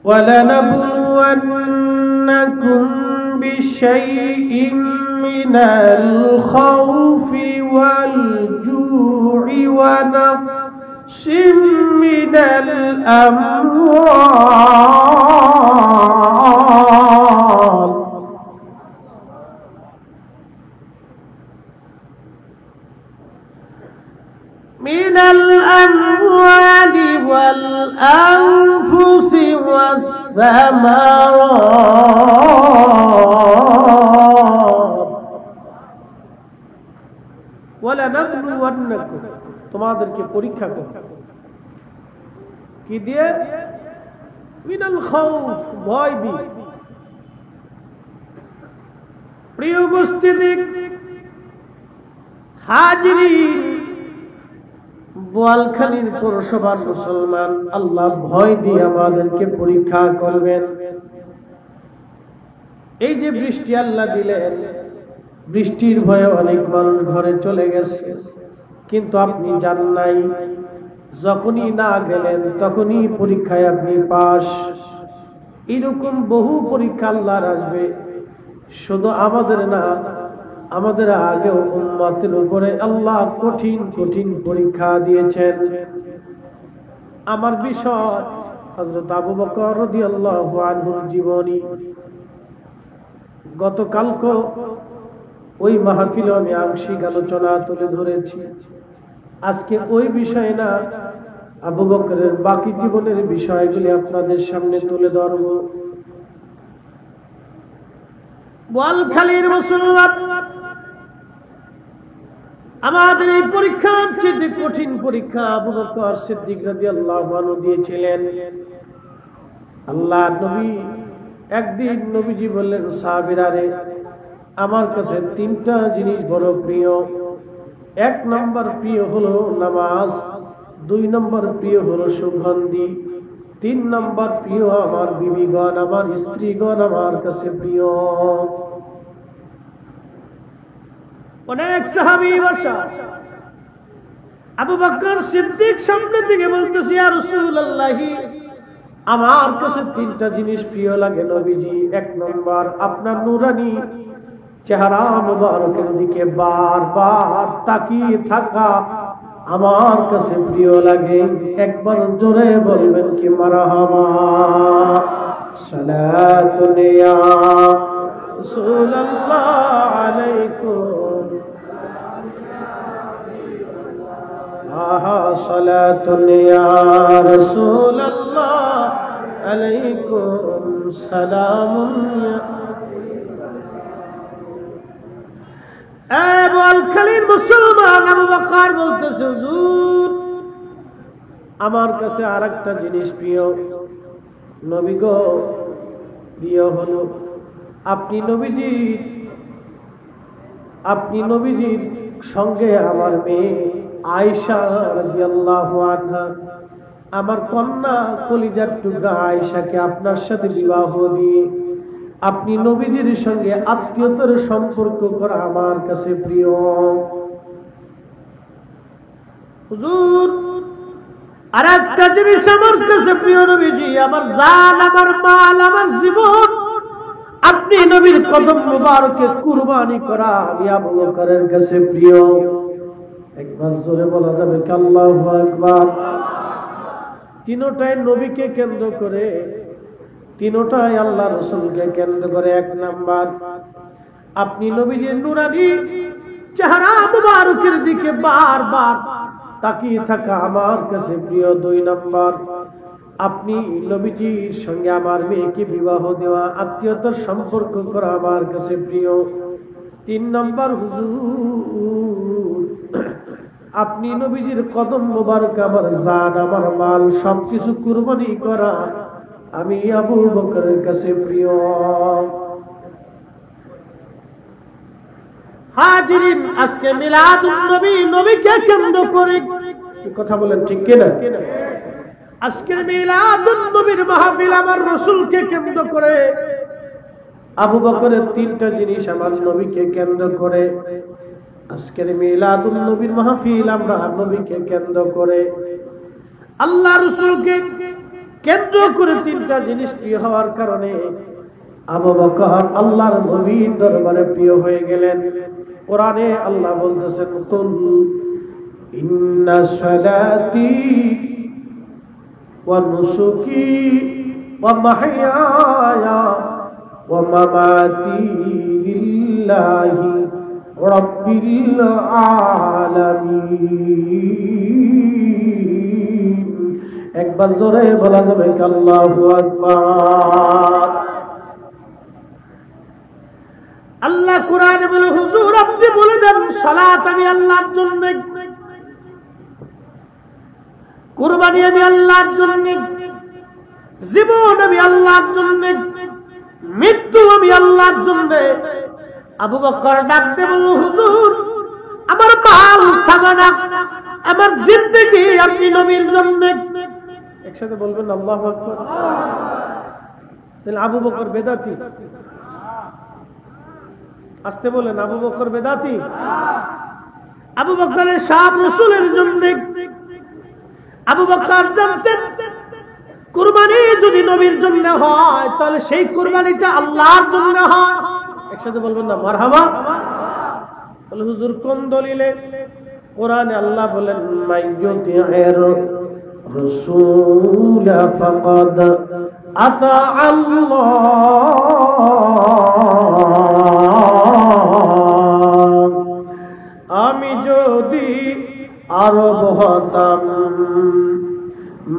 وَلَنَبْلُوَنَّكُمْ بِشَيْءٍ مِّنَ الْخَوْفِ وَالْجُوعِ وَنَقْصٍ مِّنَ الْأَمْوَالِ وَالْأَنفُسِ وَالثَّمَرَاتِ وَلَنَبْلُوَنَّكُمْ তোমাদেরকে পরীক্ষা করব কি দিয়ে? মিনাল খাউফ, ভয় দিয়ে। প্রিয় উপস্থিতি, হাজিরিন, বোয়ালখালীর পৌরসভার মুসলমান, আল্লাহ ভয় দিয়ে আমাদেরকে পরীক্ষা করবেন। এই যে বৃষ্টি আল্লাহ দিলেন, বৃষ্টির ভয়ে অনেক মানুষ ঘরে চলে গেছে, কিন্তু আপনি যান নাই। যখনই না গেলেন তখনই পরীক্ষায় আপনি পাস। এরকম বহু পরীক্ষা আল্লাহর আসবে, শুধু আমাদের না, আমাদের আগেও উম্মতের উপরে আল্লাহ কঠিন কঠিন পরীক্ষা দিয়েছেন। আমার বিষয় হযরত আবু বকর রাদিয়াল্লাহু আনহুর জীবনী। গতকালকে ওই মাহফিলে আমি আংশিক আলোচনা তুলে ধরেছি। আজকে ওই বিষয় না, আবু বকরের বাকি জীবনের বিষয়গুলি আপনাদের সামনে তুলে ধরব। বোয়ালখালীর মুসলমান, আমাদের এই পরীক্ষার চেয়ে কঠিন পরীক্ষা আবু বকর সিদ্দিক রাদিয়াল্লাহু আনহু দিয়েছিলেন। আল্লাহ নবী একদিন নবীজি বললেন, সাহাবীরা রে, আমার কাছে তিনটা জিনিস বড় প্রিয়। এক নম্বর প্রিয় হলো নামাজ, দুই নম্বর প্রিয় হলো সুগন্ধি, তিন নম্বর প্রিয় আমার বিবিগণ, আমার স্ত্রীগণ আমার কাছে প্রিয়। অনেক সাহাবী বসা, আবু বকর সিদ্দিক সামনে থেকে বলতেছে, ইয়া রাসূলুল্লাহ, আমার কাছে তিনটা জিনিস প্রিয় লাগে নবীজি। এক নম্বর আপনার নূরানী চেহারা মুবারকের দিকে বারবার তাকিয়ে থাকা আমার কাছে প্রিয় লাগে। একবার জোরে বলবেন কি মারহাবা। সালাতুন ইয়া রাসূলুল্লাহ আলাইকুম, আহা সালাতুন ইয়া রাসূলুল্লাহ আলাইকুম সালামুন। বোয়ালখালীর মুসলমান আবু বকর বলতেছে, হুজুর, আমার কাছে আরেকটা জিনিস প্রিয়। নবী গো, প্রিয় হলো আপনি নবীজির সঙ্গে আমার মেয়ে আয়েশা রাদিয়াল্লাহু আনহা, আমার কন্যা কলিজার টুকরা আয়েশাকে আপনার সাথে বিবাহ দিয়ে আপনি নবীজির সঙ্গে আত্মীয়তার সম্পর্ক করা আমার কাছে প্রিয়। হুজুর, আরেকটা জিনিস আমার কাছে প্রিয় নবীজি, আমার জান, আমার মাল, আমার জীবন আপনি নবীর কদম মুবারকে কুরবানি করা আমি আবু বকরের কাছে প্রিয়। একবার জোরে বলা যাবে কি আল্লাহু আকবার। তিনটাই নবীকে কেন্দ্র করে, তিনটাই আল্লাহ রাসূলকে কেন্দ্র করে। এক নাম্বার, আপনি নবীজির নূরানী চেহারা মুবারকের দিকে বারবার তাকিয়ে থাকা আমার কাছে প্রিয়। দুই নাম্বার, আপনি নবীজির সঙ্গে আমার মেয়েকে বিবাহ দেওয়া, আত্মীয়তার সম্পর্ক করা আমার কাছে প্রিয়। তিন নাম্বার, হুজুর, আপনি নবীজির কদম মোবারক, আমার জান, আমার মাল সবকিছু কুরবানি করা আমি আবু বকরের কাছে প্রিয়। হাজিরিন, আজকে মিলাদুন নবী, নবীকে কেন্দ্র করে কথা বলেন, ঠিক কিনা? আজকের মিলাদুন নবীর মাহফিল আমার রাসূলকে কেন্দ্র করে। আবু বকরের তিনটা জিনিস আমার নবীকে কেন্দ্র করে। আজকের মিলাদুন নবীর মাহফিল আমরা নবীকে কেন্দ্র করে, আল্লাহ রাসূলকে কেন্দ্র করে তিনটা জিনিস প্রিয় হওয়ার কারণে আবু বকর আল্লাহর নবীর দরবারে প্রিয় হয়ে গেলেন। কোরআনে আল্লাহ বলতেছেন, কুল ইন্না সালাতি ওয়া নুসুকি ওয়া মাহইয়ায়া ওয়া মামাতি লিল্লাহি রাব্বিল আলামিন। একবার জোরে বলা যাবে কি আল্লাহু আকবার। আল্লাহ কোরআনে বলে, হুজুর আপনি বলে দেন সালাত আমি আল্লাহর জন্য, কুরবানি আমি আল্লাহর জন্য, জীবন আমি আল্লাহর জন্য, মৃত্যু আমি আল্লাহর জন্য। আবু বকর ডাকতে বলল, হুজুর আমার মাল সামানা আমার জিন্দেগি আপনি নবীর জন্য। একসাথে বলবেন আল্লাহু আকবার। তাহলে আবু বকর বেদাতি? আসতে বলেন, আবু বকর বেদাতি? আবু বকরের সব রাসূলের জন্য। আবু বকর জানতেন কুরবানি যদি নবীর জন্য হয় তাহলে সেই কুরবানিটা আল্লাহর জন্য হয়। একসাথে বলবেন না মারহাবা। বলে হুজুর কোন দলিলে? কোরআনে আল্লাহ বলেন, মাইয়ুতি'র রাসূল ফাকাদ আতা আল্লাহ। আমি যদি আরব হতাম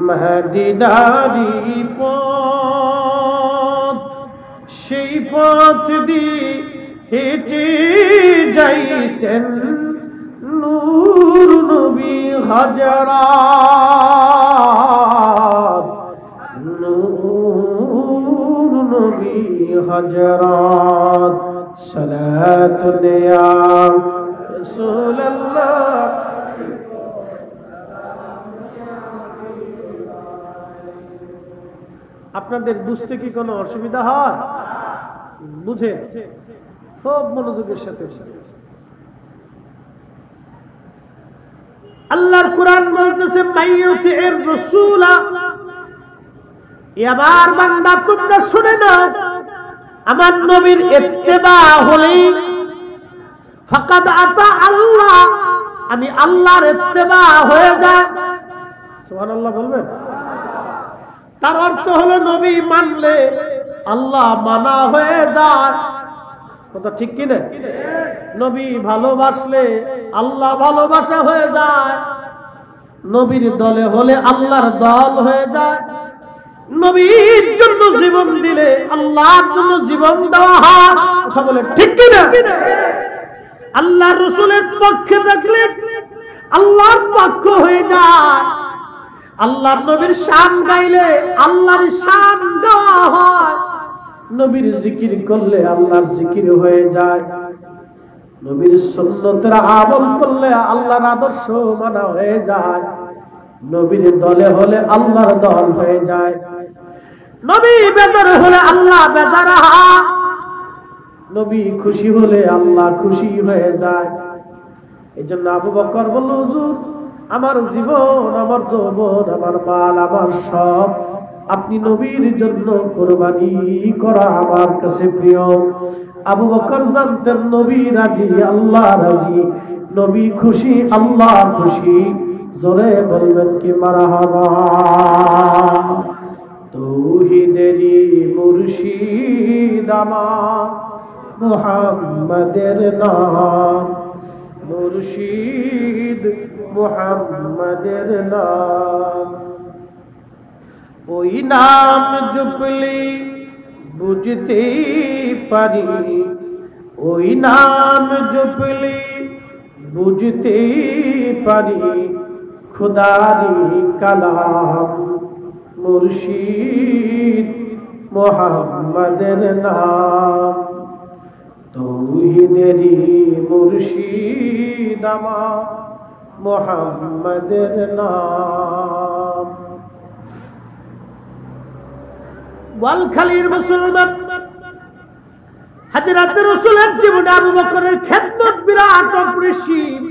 মদিনারি পথ, সেই পথ দিয়ে হেঁটে যাইতেন নূর নবী হাজারাত, নূর নবী হাজারাত। সালাতুন ইয়া রাসূলুল্লাহ। আপনাদের বুঝতে কি কোনো অসুবিধা হয়? বুঝেন, খুব মনোযোগের সাথে বুঝেন। আল্লাহর কোরআন বলতেছে, মাইয়ুতি'র রাসূল। এবার বান্দা তোমরা শুনে নাও, আমার নবীর ইত্তেবা হলেই ফাকাদ আতা আল্লাহ, আমি আল্লাহর ইত্তেবা হয়ে যায়। সুবহানাল্লাহ বলবেন। তার অর্থ হলো নবী মানলে আল্লাহ মানা হয়ে যায়। কথা ঠিক কি না? নবী ভালোবাসলে আল্লাহ ভালোবাসা হয়ে যায়। নবীর দলে হলে আল্লাহর দল হয়ে যায়। নবীর জন্য জীবন দিলে আল্লাহর জন্য জীবন দেওয়া হয়। কথা বলে ঠিক কি না? আল্লাহর রাসূলের পক্ষে থাকলে আল্লাহর পক্ষ হয়ে যায়। আল্লাহর নবীর শান গাইলে আল্লাহর শান গাওয়া হয়। নবীর জিকির করলে আল্লাহর জিকির হয়ে যায়। নবীর সুন্নতের আমল করলে আল্লাহর আদর্শ মানা হয়ে যায়। নবীর দলে হলে আল্লাহর দল হয়ে যায়। নবী বেজার হলে আল্লাহ বেজার হয়। নবী খুশি হলে আল্লাহ খুশি হয়ে যায়। এজন্য আবু বকর বলল, হুজুর আমার জীবন, আমার যৌবন, আমার মাল, আমার সব আপনি নবীর জন্য কোরবানি করা আমার কাছে প্রিয়। আবু বকর জানতেন নবী রাজি, আল্লাহ রাজি, নবী খুশি, আল্লাহ খুশি। জোরে বলবেন কি মারহাবা। তৌহিদেরই মুর্শিদ আমার মুহাম্মাদের নাম, মুর্শিদ মুহাম্মাদের নাম। ওই নাম জপলে বুঝতে পারি, ওই নাম জপলে বুঝতে পারি খুদারি কালাম। মুর্শিদ মুহাম্মাদের নাম, তৌহিদেরই মুর্শিদ আমার মুহাম্মাদের নাম। ওয়ালখালীর মুসলমান হযরত রাসূলের জীবনে আবু বকরের খেদমত বিরাট অপরিসীম।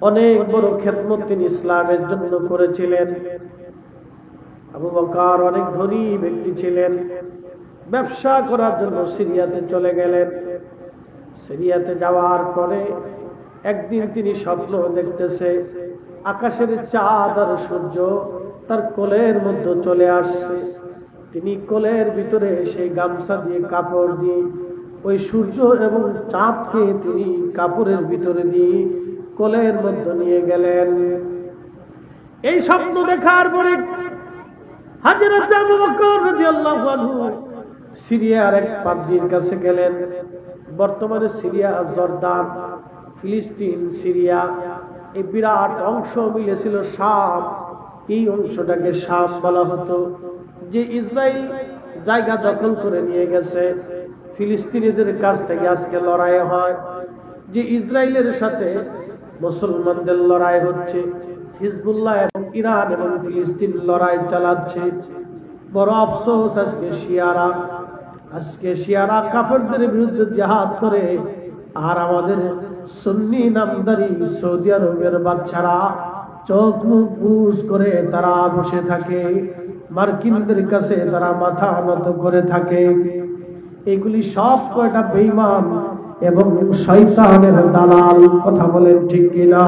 অনেক বড় খেদমত তিনি ইসলামের জন্য করেছিলেন। আবু বকর অনেক ধনী ব্যক্তি ছিলেন, ব্যবসা করার জন্য সিরিয়াতে চলে গেলেন। সিরিয়াতে যাওয়ার পরে একদিন তিনি স্বপ্ন দেখতেছে, আকাশের চাঁদ আর সূর্য তার কোলের মধ্যে চলে আসছে। তিনি কোলের ভিতরে সেই গামছা দিয়ে কাপড় দিয়ে ওই সূর্য এবং চাঁদকে তিনি কাপড়ের ভিতরে দিয়ে কোলের মধ্যে নিয়ে গেলেন। এই স্বপ্ন দেখার পরে হযরত আবু বকর রাদিয়াল্লাহু আনহু সিরিয়ার এক পাদ্রীর কাছে গেলেন। বর্তমানে সিরিয়া, জর্দান, ফিলিস্তিন, সিরিয়া এই বিরাট অংশ মিলেছিল শাম। এই অংশটাকে শাম বলা হতো। যে ইসরায়েল জায়গা দখল করে নিয়ে গেছে, ফিলিস্তিনিদের কাছ থেকে আজকে লড়াই হয়। যে ইসরায়েলের সাথে মুসলমানদের লড়াই হচ্ছে, হিজবুল্লাহ এবং ইরান এবং ফিলিস্তিন লড়াই চালাচ্ছে। বড় আফসোস, আজকে শিয়ারা কাফেরদের বিরুদ্ধে জিহাদ করে, আর আমাদের সুন্নি নামদারি সৌদি আরবের বাচ্চারা চোখ মুখ বুজ করে তারা বসে থাকে, মার্কিনদের কাছে তারা মাথা নত করে থাকে। এগুলি সব কয়টা বেঈমান এবং শয়তানের দালাল। কথা বলেন ঠিক কিনা?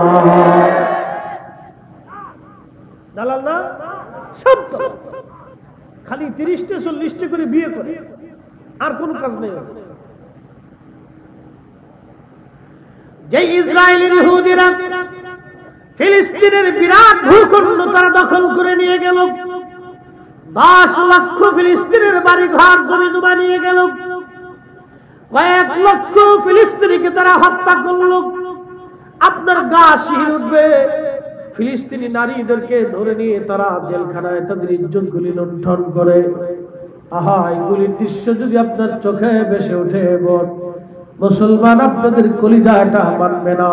দালাল না, সব খালি 30টা 40টা করে বিয়ে করে, আর কোন কাজ নেই। যে ইসরায়েলের ইহুদিরা ফিলিস্তিনের বিরাট ভূখণ্ড তারা দখল করে নিয়ে গেল, 10 লক্ষ ফিলিস্তিনের বাড়ি ঘর জমি জমা নিয়ে গেল, কয়েক লক্ষ ফিলিস্তিনিকে তারা হত্যা করল। আপনার গা শিহরে উঠবে। ফিলিস্তিনি নারীদেরকে ধরে নিয়ে তারা জেলখানায় তাদের ইজ্জত গুলি লুণ্ঠন করে। আহা, এগুলির দৃশ্য যদি আপনার চোখে ভেসে ওঠে, মুসলমান আপনাদের কলিজা এটা মানবে না।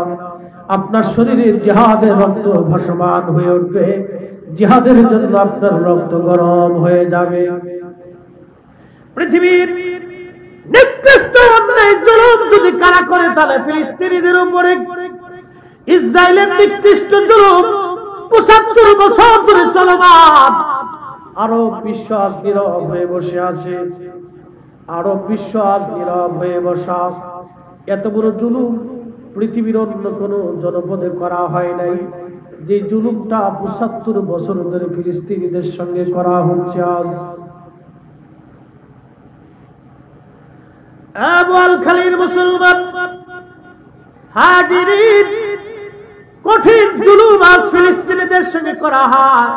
আপনার শরীরে জিহাদের রক্ত ভাসমান হয়ে উঠবে, জিহাদের জন্য আপনার রক্ত গরম হয়ে যাবে। পৃথিবীর নিকৃষ্ট অন্যায় জুলুম যদি কারা করে, তাহলে ফিলিস্তিনিদের উপরে ইসরায়েলের নিকৃষ্ট জুলুম 75 বছর ধরে চলমান। আরব বিশ্ব আজ নীরব হয়ে বসে আছে। আরব বিশ্ব আজ নীরব হয়ে বসা। এত বড় জুলুম পৃথিবীর অন্য কোনো জনপদে করা হয় নাই। যে জুলুমটা 75 বছর ধরে ফিলিস্তিনিদের সঙ্গে করা হচ্ছে আজ। বোয়ালখালীর মুসলমান হাজিরিন, কঠিন জুলুম আজ ফিলিস্তিনিদের সঙ্গে করা হয়।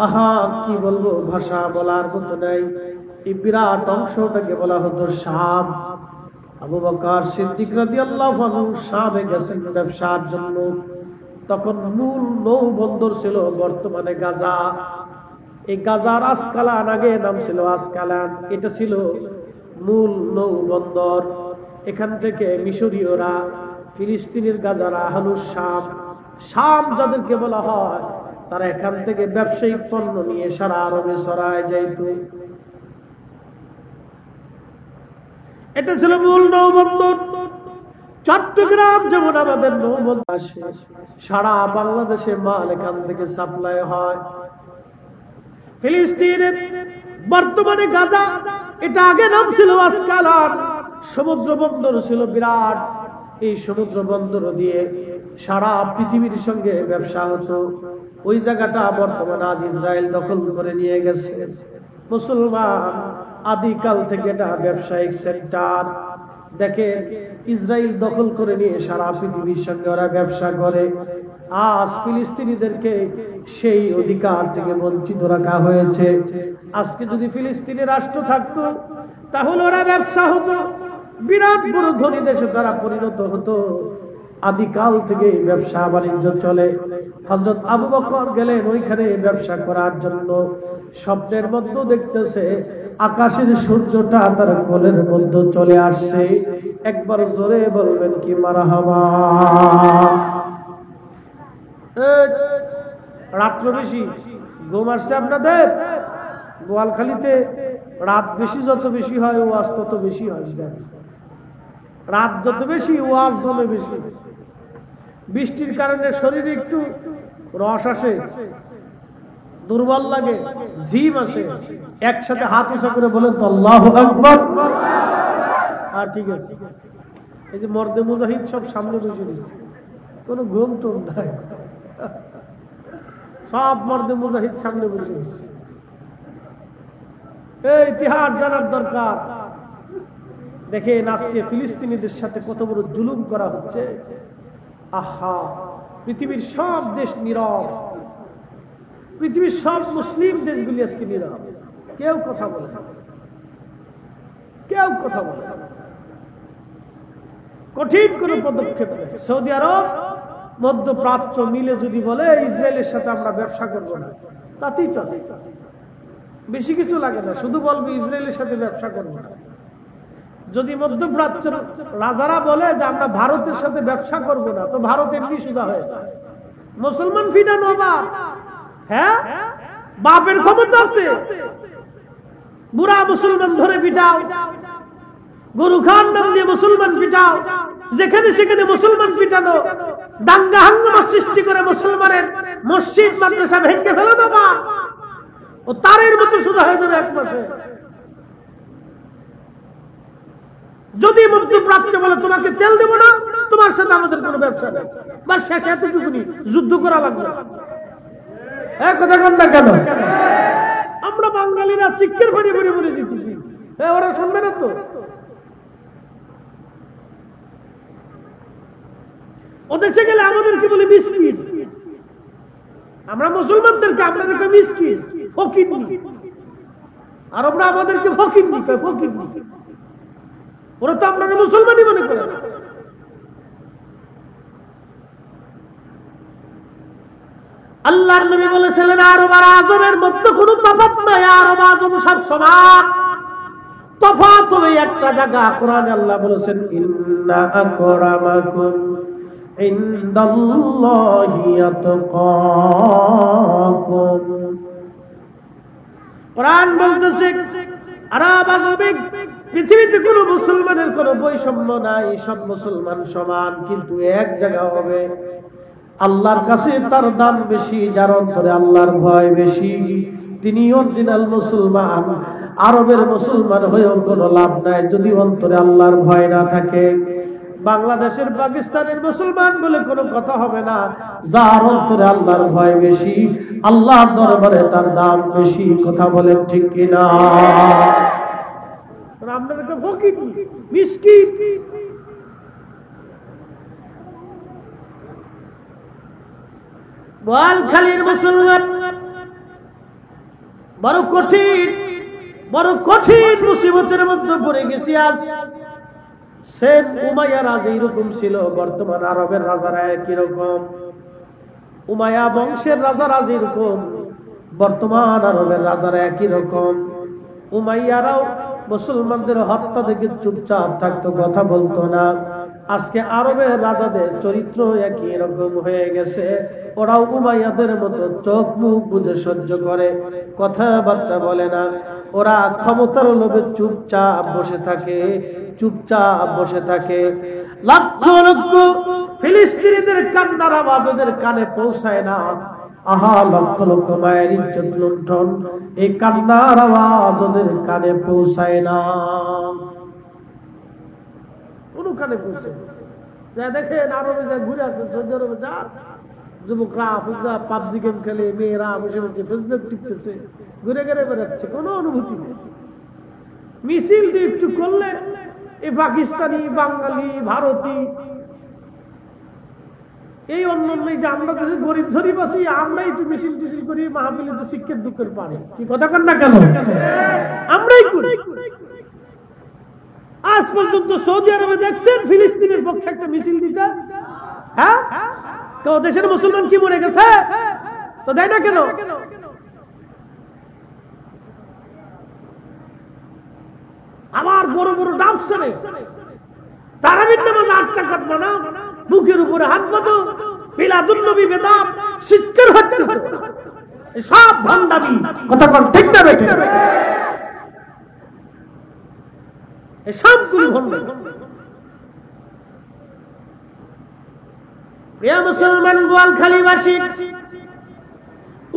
আহা, কি বলবো, ভাষা বলার মতো নাই। এই বিরাট অংশটাকে বলা হতো শাম। আবু বকর সিদ্দিক রাদিয়াল্লাহু আনহু শামে গেছেন ব্যবসার জন্য। তখন মূল নৌ বন্দর ছিল বর্তমানে গাজা। এই গাজার আসকালান, আগে নাম ছিল আসকালান, এটা ছিল মূল নৌ বন্দর। এখান থেকে মিশরীয়রা, ফিলিস্তিনের গাজার আহলুস শাম, শাম যাদেরকে বলা হয়, তারা এখান থেকে ব্যবসায়িক পণ্য নিয়ে সারা আরবে ছড়ায় যাইত। এটা ছিল মূল নৌবন্দর। চট্টগ্রাম যেমন আমাদের নৌবন্দর আসে, সারা বাংলাদেশে মাল এখান থেকে সাপ্লাই হয়। ফিলিস্তিনের বর্তমানে গাজা, এটা আগে নাম ছিল আসকালান। সমুদ্র বন্দর ছিল বিরাট। এই সমুদ্র বন্দর দিয়ে সারা পৃথিবীর সঙ্গে ব্যবসা হতো। ওই জায়গাটা বর্তমানে আজ ইসরায়েল দখল করে নিয়ে গেছে। মুসলমান আদিকাল থেকে এটা ব্যবসায়িক সেক্টর। দেখে ইসরায়েল দখল করে নিয়ে সারা পৃথিবীর সঙ্গে ওরা ব্যবসা করে। আজ ফিলিস্তিনিদেরকে সেই অধিকার থেকে বঞ্চিত রাখা হয়েছে। আজকে যদি ফিলিস্তিনি রাষ্ট্র থাকতো, তাহলে ওরা ব্যবসা হতো, বিরাট বড় ধনী দেশে তারা পরিণত হতো। আদিকাল থেকে ব্যবসা বাণিজ্য চলে। হযরত আবু বকর গেলেন ওইখানে ব্যবসা করার জন্য। স্বপ্নের মধ্যে দেখতেছে আকাশের সূর্যটা তার কোলের মধ্যে চলে আসছে। একবার জোরে বলবেন কি মারহাবা। রাত্র বেশি ঘুম আসছে আপনাদের? বোয়ালখালীতে রাত বেশি, যত বেশি হয় ওয়াজ তত বেশি হয়। জানি রাত যত বেশি ওয়াজ জমে বেশি। বৃষ্টির কারণে শরীরে একটু রস আসে, দুর্বল লাগে, জিম আসে, একসাথে হাত উঁচা করে বলেন তো আল্লাহু আকবার। আর ঠিক আছে, এই যে মর্দে মুজাহিদ সব সামনে বসে নিচ্ছে, কোনো ঘুম টুম নাই, সব মর্দে মুজাহিদ সামনে বসে নিচ্ছে। এই ইতিহাস জানার দরকার। দেখেন আজকে ফিলিস্তিনিদের সাথে কত বড় জুলুম করা হচ্ছে। আহা, পৃথিবীর সব দেশ নীরব, পৃথিবীর সব মুসলিম দেশগুলি আজকে নীরব, কেউ কথা বলে না, কেউ কথা বলে না। কঠিন কোন পদক্ষেপ নেই। সৌদি আরব, মধ্যপ্রাচ্য মিলে যদি বলে ইসরায়েলের সাথে আমরা ব্যবসা করবো না, তাতেই চলে, বেশি কিছু লাগে না, শুধু বলবে ইসরায়েলের সাথে ব্যবসা করবো না। যদি মধ্যপ্রাচ্য রাজারা বলে যে আমরা ভারতের সাথে ব্যবসা করব না, তো ভারত এমনি সুদা হয়ে যায়। মুসলমান ফিটানো বাপ, হ্যাঁ, বাপের ক্ষমতা আছে, বুড়া মুসলমান ধরে পিটাও, গরু খান নাম দিয়ে মুসলমান পিটাও, যেখানে সেখানে মুসলমান পিটানো, দাঙ্গা হাঙ্গামা সৃষ্টি করে মুসলমানের মসজিদ মাদ্রাসা ভেঙে ফেলে না বাপ, ও তারের মতো সুদা হয়ে যাবে এক মাসে। যদি মধ্যপ্রাচ্য বলে তোমাকে তেল দেবো না, তোমার সাথে আমাদের কোনো ব্যবসা নেই, বা শেষ এতটুকুনি, যুদ্ধ করা লাগবে। কথা কন না কেন? আমরা বাঙালিরা চিকের ফাড়ি ফাড়ি বলে জিতেছি, ওরা শুনবে না তো। ওদেশে গেলে আমাদেরকে বলে মিসকিন, আমরা মুসলমানদেরকে আপনাদেরকে মিসকিন, ফকিন্নি, আর আমরা আমাদেরকে ফকিন্নি কয়, ফকিন্নি। ওরা তো আমরা মুসলমানই মনে করে। আল্লাহর নবী বলেছিলেন আরব আর আজমের মধ্যে কোনো তফাৎ নাই, আরব আজম সব সমান, তফাৎ হবে একটা জায়গা। কোরআনে আল্লাহ বলেছেন ইন্না আকরামাকুম ইনদাল্লাহি আতকাকুম। কোরআন বলতেছে আরব আজমিক পৃথিবীতে কোন মুসলমানের কোন বৈষম্য নাই, সব মুসলমান সমান, কিন্তু এক জায়গা হবে আল্লাহর কাছে তার দাম বেশি, যার অন্তরে আল্লাহর ভয় বেশি, তিনি অরিজিনাল মুসলমান। আরবের মুসলমান হয়েও কোনো লাভ নাই যদি অন্তরে আল্লাহর ভয় না থাকে। বাংলাদেশের পাকিস্তানের মুসলমান বলে কোনো কথা হবে না, যার অন্তরে আল্লাহর ভয় বেশি, আল্লাহর দরবারে তার দাম বেশি। কথা বলেন ঠিক কিনা? আপনারা ফকির মিসকিন, বোয়ালখালীর মুসলমান বড় কঠিন, বড় কঠিন মুসিবতের মধ্যে পড়ে গেছি। আজ শেখ উমাইয়া রাজা এরকম ছিল, বর্তমান আরবের রাজারা একই রকম। উমাইয়া বংশের রাজারা যেরকম, বর্তমান আরবের রাজারা একই রকম। উমাইয়ারাও মুসলমানদের হত্যা থেকে চুপচাপ থাকতো, কথা বলতো না। আজকে আরবের রাজাদের চরিত্র একই রকম হয়ে গেছে, ওরাও উমাইয়াদের মতো চোখ মুখ বুঝে সহ্য করে, কথাবার্তা বলে না। ওরা ক্ষমতার লোভে চুপচাপ বসে থাকে, চুপচাপ বসে থাকে। লক্ষ লক্ষ ফিলিস্তিনিদের কান্নার আওয়াজ ওদের কানে পৌঁছায় না। আহা, লক্ষ লক্ষ মায়ের ইজ্জত লুণ্ঠন, এই কান্নার আওয়াজ ওদের কানে পৌঁছায় না, কোন কানে পৌঁছায় না। যা দেখেন আরবে যা ঘুরে আসেন, সৌদি আরবে যা যুবকরা ফুকরা পাবজি গেম খেলে, মেয়েরা বসে বসে ফেসবুক টিপতেছে, ঘুরে ঘুরে বেড়াচ্ছে, কোনো অনুভূতি নেই। মিছিল দিয়ে একটু করলে এই পাকিস্তানি, বাঙালি, ভারতী, এই অন্য যে আমরা গরিব ধরিব আছি, আমরা একটু মিছিল টিছিল করি, মাহফিল একটু শিক্ষের দুঃখের পারে, কি কথা কন না কেন? আমরাই করি। আজ পর্যন্ত সৌদি আরবে দেখছেন ফিলিস্তিনের পক্ষে একটা মিছিল দিতে? হ্যাঁ, কেউ দেশের মুসলমান কি মরে গেছে তো দেয় না কেন? আবার বড় বড় ডাব শুনে তারাবির নামাজ 8 টাকাত বানাও, বুকের উপরে হাত বাঁধো, মিলাদুন নবী বেদাত শিক্ষার হচ্ছে, সব ভণ্ডামি। কথা কোন ঠিক না বেঠে? এই সবগুলো ভণ্ডামি। প্রিয় মুসলমান বোয়ালখালীবাসী,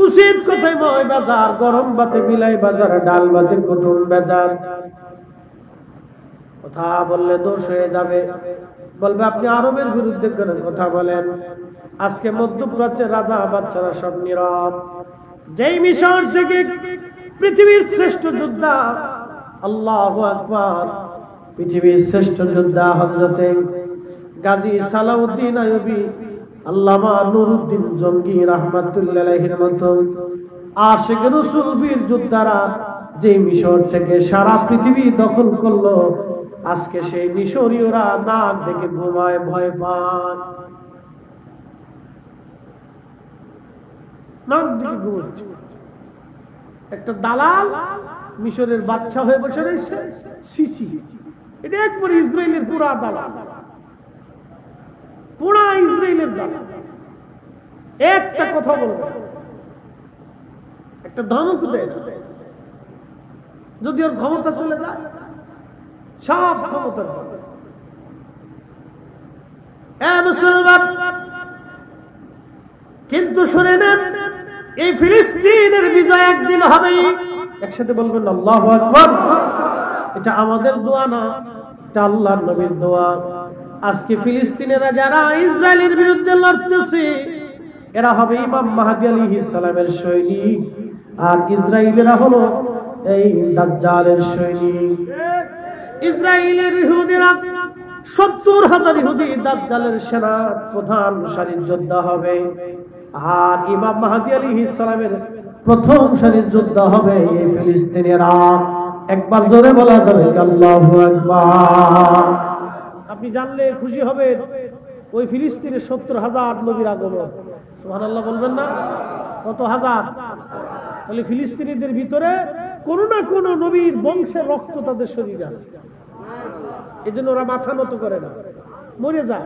উচিত কথায় মই বাজার, গরম ভাতে বিলাই বাজার, ডাল ভাতে কুটুম বাজার। কথা বললে দোষ হয়ে যাবে, বলবে আপনি আরবের বিরুদ্ধে কেন কথা বলেন। আজকে মধ্যপ্রাচ্যের রাজা বাচ্চারা সব নীরব। যেই মিশর থেকে পৃথিবীর শ্রেষ্ঠ যোদ্ধা, আল্লাহু আকবার, পৃথিবীর শ্রেষ্ঠ যোদ্ধা হযরতে গাজী সালাউদ্দিন আইয়ুবী, আল্লামা নুরুদ্দিন জঙ্গি রাহমাতুল্লাহি আলাইহির মতো আশিক রাসূল বীর যোদ্ধারা যে মিশর থেকে সারা পৃথিবী দখল করলো, আজকে সেই মিশরীয়রা নাক ডেকে ঘুমায়, ভয় পায়, নাক ডেকে ঘুমাচ্ছে। একটা দালাল মিশরের বাদশা হয়ে বসে রয়েছে। সিসি, এটা একবার ইসরায়েলের পুরা দালাল, পুরা ইসরায়েলের দালাল। একটা কথা বলবে, একটা ধমক দেয়, যদি ওর ক্ষমতা চলে যায় সব ক্ষমতার মুসলমান। কিন্তু শুনে নেন, এই ফিলিস্তিনের বিজয় একদিন হবেই। একসাথে বলবেন আল্লাহু আকবার। এটা আমাদের দোয়া না, এটা আল্লাহর নবীর দোয়া। আজকে ফিলিস্তিনেরা যারা ইসরায়েলের বিরুদ্ধে লড়তেছে, এরা হবে ইমাম মাহদী আলাইহিস সালামের সৈনিক, আর ইসরায়েলেরা হলো এই দাজ্জালের সৈনিক। ইসরায়েলের ইহুদিরা ৭০,০০০ ইহুদি দাজ্জালের সেনা প্রধান সারির যোদ্ধা হবে, আর ইমাম মাহদী আলাইহিস সালামের প্রথম সারির যোদ্ধা হবে এই ফিলিস্তিনিরা। একবার জোরে বলা যাবে আল্লাহু আকবার। আপনি জানলে খুশি হবেন, ওই ফিলিস্তিনের ৭০,০০০ নবীর আগমন। সুবহানাল্লাহ বলবেন না? কত হাজার? তাহলে ফিলিস্তিনিদের ভিতরে কোন না কোন নবীর বংশের রক্ত তাদের শরীরে আছে। এই জন্য ওরা মাথা নত করে না, মরে যায়,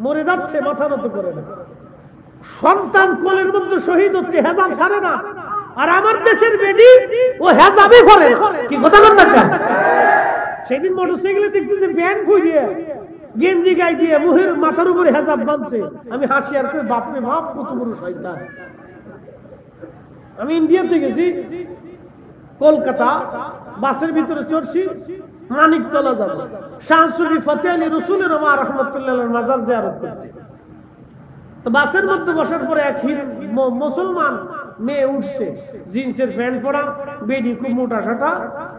মরে যাচ্ছে, মাথা নত করে না। সন্তান কোলের মধ্যে শহীদ হচ্ছে, হেজাব ছাড়ে না। আর আমার দেশের বেডি ও হেজাবই পরে, কি কথা বল না? সেদিন মোটরসাইকেলে দেখতেছে ব্যান ফুলিয়ে গেঞ্জি গায়ে দিয়ে মুহের মাথার উপরে হেজাব বাঁধছে। আমি হাসি আর কই, বাপরে বাপ, কত বড় শয়তান। আমি ইন্ডিয়াতে গেছি, কলকাতা, বাসের ভিতরে চড়ছি, মানিকতলা যাব, শাহ সুফি ফতেহ আলী রসুলের ওমা রাহমাতুল্লাহির মাজার জিয়ারত করতে। তো বাসের মধ্যে বসার পরে এক মুসলমান মেয়ে উঠছে, জিন্সের প্যান্ট পরা, বেডি খুব মোটা সাটা,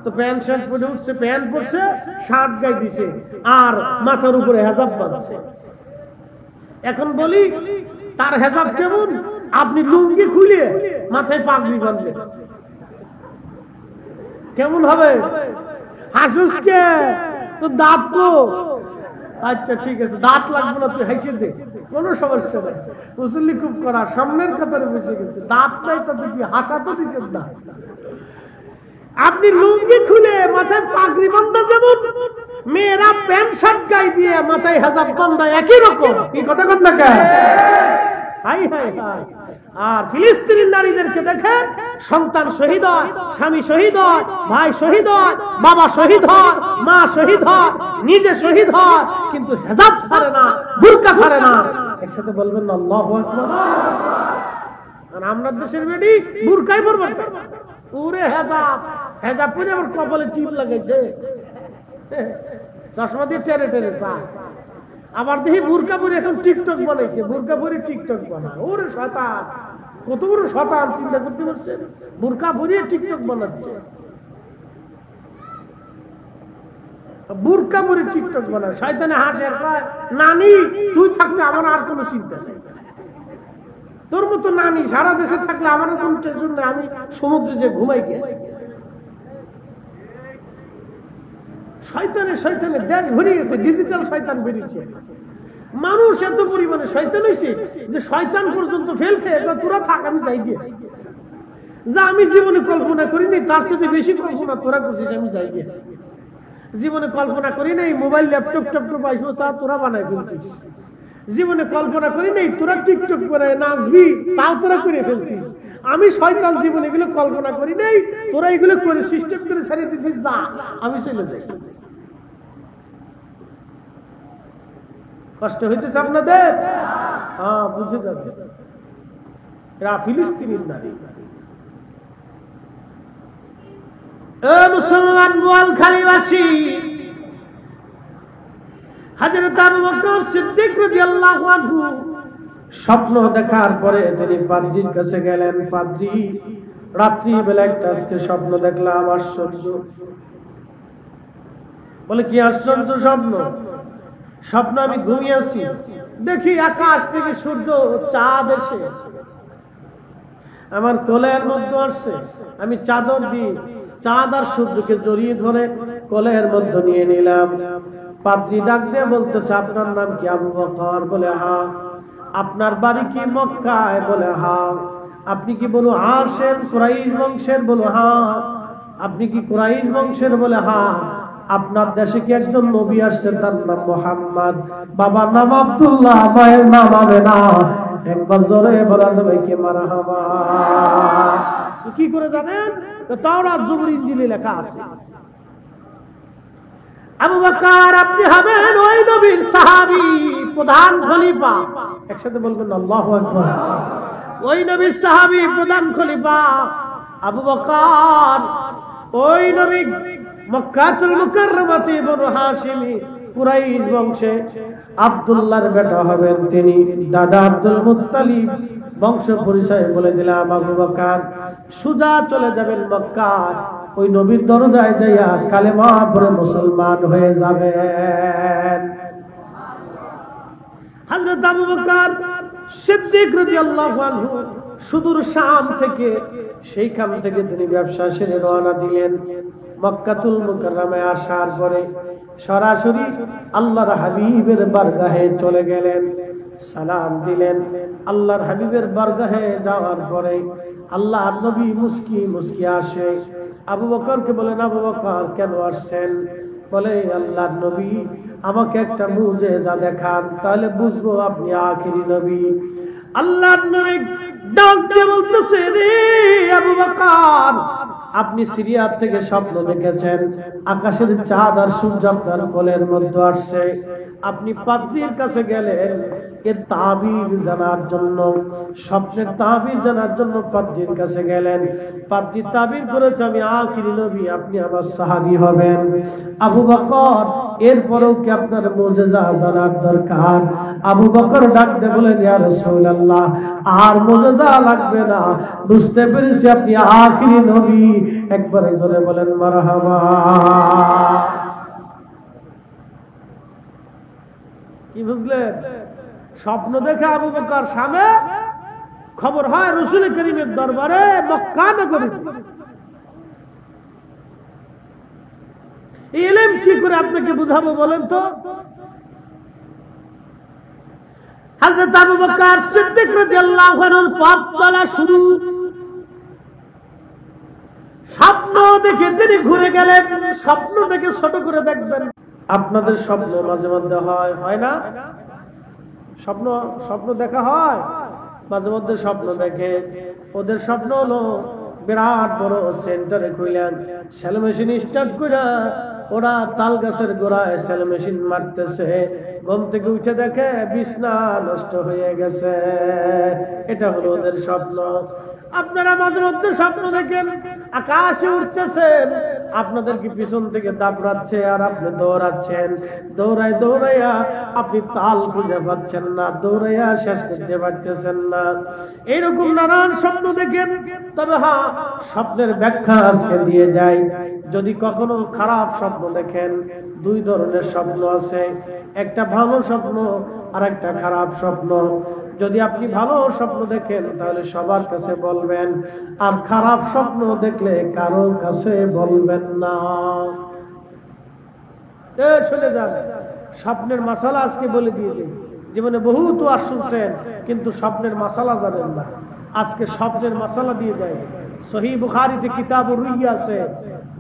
তো প্যান্ট শার্ট পরে উঠছে, প্যান্ট পরছে, শার্ট গায়ে দিছে, আর মাথার উপরে হেজাব বাঁধছে। এখন বলি, তার হেজাব কেমন? আপনি লুঙ্গি খুলে মাথায় পাগড়ি বাঁধলে কেমন হবে? হাসুসকে তো দাঁত তো, আচ্ছা ঠিক আছে, দাঁত লাগবে না, তুই হাসি দে, কোনো সমস্যা নেই। মুসল্লি খুব করা, সামনের কাতারে বসে গেছে, দাঁত নাই, তাতে কি হাসা তো দিচ্ছেন না। আপনি লুঙ্গি খুলে মাথায় পাগড়ি বান্ধা, যেমন মেয়েরা প্যান্ট শার্ট গায়ে দিয়ে মাথায় হেজাব বান্ধা, একই রকম। কি কথা কন না কেন? High high high. আর ফিলিস্তিনের নারীদেরকে দেখেন, সন্তান শহীদ হয়, স্বামী শহীদ হয়, ভাই শহীদ হয়, বাবা শহীদ হয়, মা শহীদ হয়, নিজে শহীদ হয়, কিন্তু হেজাব ছাড়ে না, বুরকা ছাড়ে না। একসাথে বলবেন না আল্লাহু আকবার। আর আমরা দেশের বেটি বুরকাই পরবে, ওরে হেজাব, হেজাব পরে আবার কপালে টিপ লাগাইছে, চশমা দিয়ে টেরে টেরে চা। আবার দেখি বুরকা পরে এখন টিকটক বানাইছে, বুরকা পরে টিকটক বানায়। ওরে শয়তান, কত বড় শয়তান, চিন্তা করতে পারছেন? বুরকা পরে টিকটক বানাচ্ছে, বুরকা পরে টিকটক বানায়। শয়তানে হাসে, নানি তুই থাকলে আমার আর কোনো চিন্তা নেই, তোর মতো নানি সারা দেশে থাকলে আমার কোনো টেনশন নেই, আমি সমুদ্রে যে ঘুমাই গিয়ে। শয়তানে শয়তানে দেশ ভরে গেছে, ডিজিটাল শয়তান বেরিয়েছে। মানুষ এত পরিমাণে শয়তান হয়েছে যে শয়তান পর্যন্ত ফেল খেয়ে তোরা থাক, আমি যাই গিয়ে, যা আমি জীবনে কল্পনা করিনি তার সাথে বেশি কল্পনা তোরা করছিস, আমি যাই গিয়ে। জীবনে কল্পনা করি নাই মোবাইল ল্যাপটপ ট্যাপটপ আসবো, তা তোরা বানাই ফেলছিস। জীবনে কল্পনা করি নাই তোরা টিকটক করে নাচবি, তাও তোরা করে ফেলছিস। আমি শয়তান জীবনে এগুলো কল্পনা করি নাই, তোরা এগুলো করে সিস্টেম করে ছাড়িয়ে দিছিস, যা আমি চলে যাই। কষ্ট হইতেছে আপনাদের? হ্যাঁ, বুঝে যাচ্ছে। এরা ফিলিস্তিনির নারী। মুসলমান বোয়ালখালীবাসী, হযরত আবু বকর সিদ্দিক রাদিয়াল্লাহু আনহু স্বপ্ন দেখার পরে তিনি পাদ্রীর কাছে গেলেন। পাদ্রী, রাত্রি বেলা একটা আজকে স্বপ্ন দেখলাম, আশ্চর্য। বলে কি আশ্চর্য স্বপ্ন? স্বপ্ন আমি ঘুমিয়ে আছি, দেখি আকাশ থেকে সূর্য চাঁদ এসে আমার কোলের মধ্যে আসছে। আমি চাদর দিয়ে চাঁদ আর সূর্যকে জড়িয়ে ধরে কোলের মধ্যে নিয়ে নিলাম। পাদ্রী ডাক দিয়ে বলতেছে, আপনার নাম কি? আবু বকর। বলে হ্যাঁ। আপনার বাড়ি কি মক্কায়? বলে হ্যাঁ। আপনি কি বনু হাশিম কুরাইশ বংশের? বলে হ্যাঁ। আপনি কি কুরাইশ বংশের? বলে হ্যাঁ। আপনার দেশে কি একজন নবী আসছেন, তার নাম মুহাম্মদ, বাবার নাম আব্দুল্লাহ, মায়ের নাম আমেনা? একবার জোরে বলা যাবে কি মারহাবা? কি করে জানেন? তাওরাত জবুর ইনজিলে লেখা আছে। আবু বকর আপনি হবেন ওই নবীর সাহাবী, প্রধান খলিফা। একসাথে বলবেন আল্লাহু আকবার। ওই নবীর সাহাবী, প্রধান খলিফা আবু বকর। ওই নবী মক্কাতুল মুকাররমাতে বনু হাশিমি কুরাইশ বংশে আব্দুল্লাহর বেটা হবেন তিনি। দাদা আব্দুল মুত্তালিব। বংশ পরিচয় বলে দিলাম। আবু বকর সুজা চলে যাবেন মক্কা, ওই নবীর দরজায় যাইয়া কালেমা পড়ে মুসলমান হয়ে যাবেন। হযরত আবু বকর সিদ্দিক রাদিয়াল্লাহু আনহু সুদূর শাম থেকে, সেইখান থেকে তিনি ব্যবসা সেরে রওনা দিলেন। মক্কাতুল মুকাররমায় আসার পরে সরাসরি আল্লাহর হাবিবের বারগাহে চলে গেলেন, সালাম দিলেন। আল্লাহর হাবিবের বারগাহে যাওয়ার পরে আল্লাহর নবী মুস্কি মুস্কি আসে। আবু বকরকে বলেন, আবু বকর কেন আসছেন? বলে, আল্লাহর নবী আমাকে একটা মুজিজা দেখান, তাহলে বুঝবো আপনি আখিরি নবী। আল্লাহর নবী ডাক দিয়ে বলতেছে, রে আবু বকর, আপনি সিরিয়া থেকে স্বপ্ন দেখেছেন, আকাশের চাঁদ আর সূর্য আপনার কোলের মধ্যে আসছে। আপনি পাদ্রীর কাছে গেলেন এর তাবির জানার জন্য, স্বপ্নের তাবির জানার জন্য পাদ্রীর কাছে গেলেন। পাদ্রী তাবির করেছে আমি আখিরি নবী, আপনি আমার সাহাবী হবেন। আবু বকর এরপরেও কি আপনার মুজিজা জানার দরকার? আবু বকর ডাক দিয়ে বলেন, ইয়া রাসূলুল্লাহ আর মুজিজা লাগবে না, বুঝতে পেরেছি আপনি আখিরি নবী। একবার জোরে বলেন মারহাবা। কি বুঝলেন? স্বপ্ন দেখে আবু বকর শামে, খবর হয় রাসূল করিমের দরবারে মক্কা নগরী। ইলম কি করে আপনাকে বুঝাবো বলেন তো? হযরত আবু বকর সিদ্দিক রাদিয়াল্লাহু আনহুর পথ চলা শুরু। স্বপ্ন দেখে তিনি ঘুরে গেলেন। স্বপ্নটাকে ছোট করে দেখবেন। আপনাদের স্বপ্ন মাঝে মধ্যে হয় না? স্বপ্ন দেখা হয় মাঝে মধ্যে। স্বপ্ন দেখে ওদের স্বপ্ন হলো বিরাট বড় সেন্টারে কইলেন সেল মেশিন স্টার্ট কইরা ওরা তাল গাছের গোড়ায় সেল মেশিন মারতেছে। ঘুম থেকে উঠে দেখে বিছনা নষ্ট হয়ে গেছে। এটা হলো ওদের স্বপ্ন। আপনারা মাঝে মধ্যে স্বপ্ন দেখেন আকাশে উঠতেছেন, আপনাদের কি পিছন থেকে দাপড়াচ্ছে আর আপনি দৌড়াচ্ছেন। দৌড়াইয়া আপনি তাল খুঁজে পাচ্ছেন না, দৌড়াইয়া শেষ করতে পারতেছেন না। এইরকম নানান স্বপ্ন দেখেন। তবে হ্যাঁ, স্বপ্নের ব্যাখ্যা আজকে দিয়ে যাই। যদি কখনো খারাপ স্বপ্ন দেখেন, দুই ধরনের স্বপ্ন আছে, একটা ভালো স্বপ্ন আর একটা খারাপ স্বপ্ন। যদি আপনি ভালো স্বপ্ন দেখেন তাহলে সবার কাছে বলবেন, আর খারাপ স্বপ্ন দেখলে কারো কাছে বলবেন না। শুনে যান, স্বপ্নের মাসালা আজকে বলে দিয়ে দিন। জীবনে বহুত ওয়াজ শুনছেন কিন্তু স্বপ্নের মাসালা জানেন না। আজকে স্বপ্নের মাসালা দিয়ে যায়। সহিহ বুখারীতে কিতাবুর রুইয়া আছে,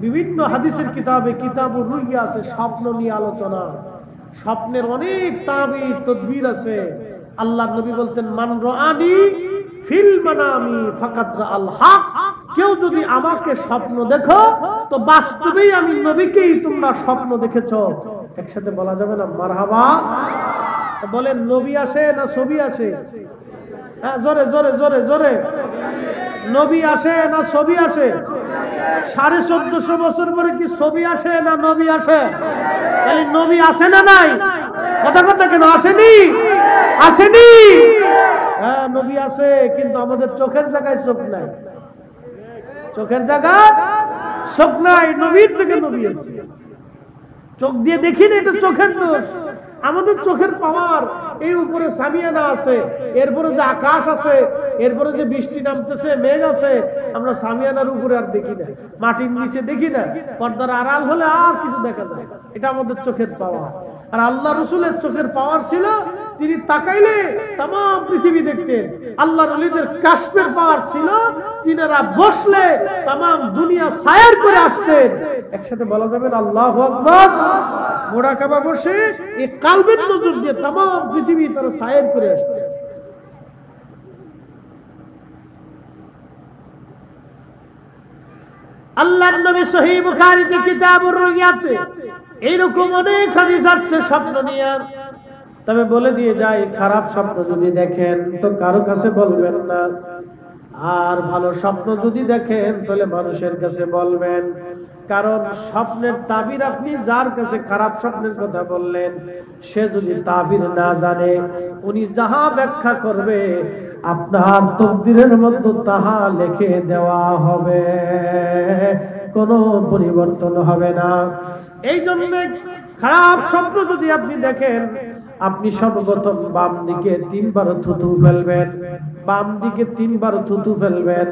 বিভিন্ন হাদিসের কিতাবে কিতাবুর রুইয়া আছে, স্বপ্ন নিয়ে আলোচনা। স্বপ্নের অনেক তাবির তদবির আছে। আল্লাহর নবী বলতেন, মান রাআনি ফিল মানামি ফাকাত রাআল হক। কেউ যদি আমাকে স্বপ্ন দেখো তো বাস্তবেই আমি নবীকেই তোমরা স্বপ্ন দেখেছো। একসাথে বলা যাবে না মারহাবা? বলেন, নবী আসে না ছবি আসে? হ্যাঁ, জোরে জোরে জোরে জোরে। নবী আসে না ছবি আসে? 1450 বছর পরে কি ছবি আসে না নবী আসে? তাহলে নবী আসে না নাই? কথা কথা কেন আসেনি? আসেনি। হ্যাঁ, নবী আসে, কিন্তু আমাদের চোখের জায়গায় চোখ নাই। চোখের জায়গায় চোখ নাই। নবীর থেকে নবী আসে, চোখ দিয়ে দেখি না, এটা চোখের দোষ। আমাদের চোখের পাওয়ার এই উপরে সামিয়ানা আছে, এরপরে যে আকাশ আছে, এরপরে যে বৃষ্টি নামতেছে, মেঘ আছে, আমরা সামিয়ানার উপরে আর দেখি না, মাটির নিচে দেখি না। পর্দার আড়াল হলে আর কিছু দেখা যায়, এটা আমাদের চোখের পাওয়ার। আর আল্লাহ রসুলের চোখের পাওয়ার ছিল, তিনি তাকাইলে তাম পৃথিবী দেখতেন। আল্লাহর ওলিদের কাশফের পাওয়ার ছিল, তিনারা বসলে তাম দুনিয়া সায়ের করে আসতেন। একসাথে বলা যাবে আল্লাহু আকবার। মুরাকাবা বসে এই কালবের নজর দিয়ে তাম পৃথিবী তারা সায়ের করে আসতেন। আল্লাহর নবী সহিহ বুখারীতে কিতাবুর রুয়াতে এইরকম অনেক হাদিস আছে স্বপ্ন নিয়ে। তবে বলে দিয়ে যাই, খারাপ স্বপ্ন যদি দেখেন তো কারো কাছে বলবেন না, আর ভালো স্বপ্ন যদি দেখেন তাহলে মানুষের কাছে বলবেন। কারণ স্বপ্নের তাবির আপনি যার কাছে খারাপ স্বপ্নের কথা বললেন, সে যদি তাবির না জানে, উনি যাহা ব্যাখ্যা করবে আপনার তকদিরের মধ্যে তাহা লিখে দেওয়া হবে, কোনো পরিবর্তন হবে না। এই জন্য খারাপ স্বপ্ন যদি আপনি দেখেন, আপনি সর্বপ্রথম বাম দিকে 3 বার থুতু ফেলবেন, বাম দিকে 3 বার থুতু ফেলবেন,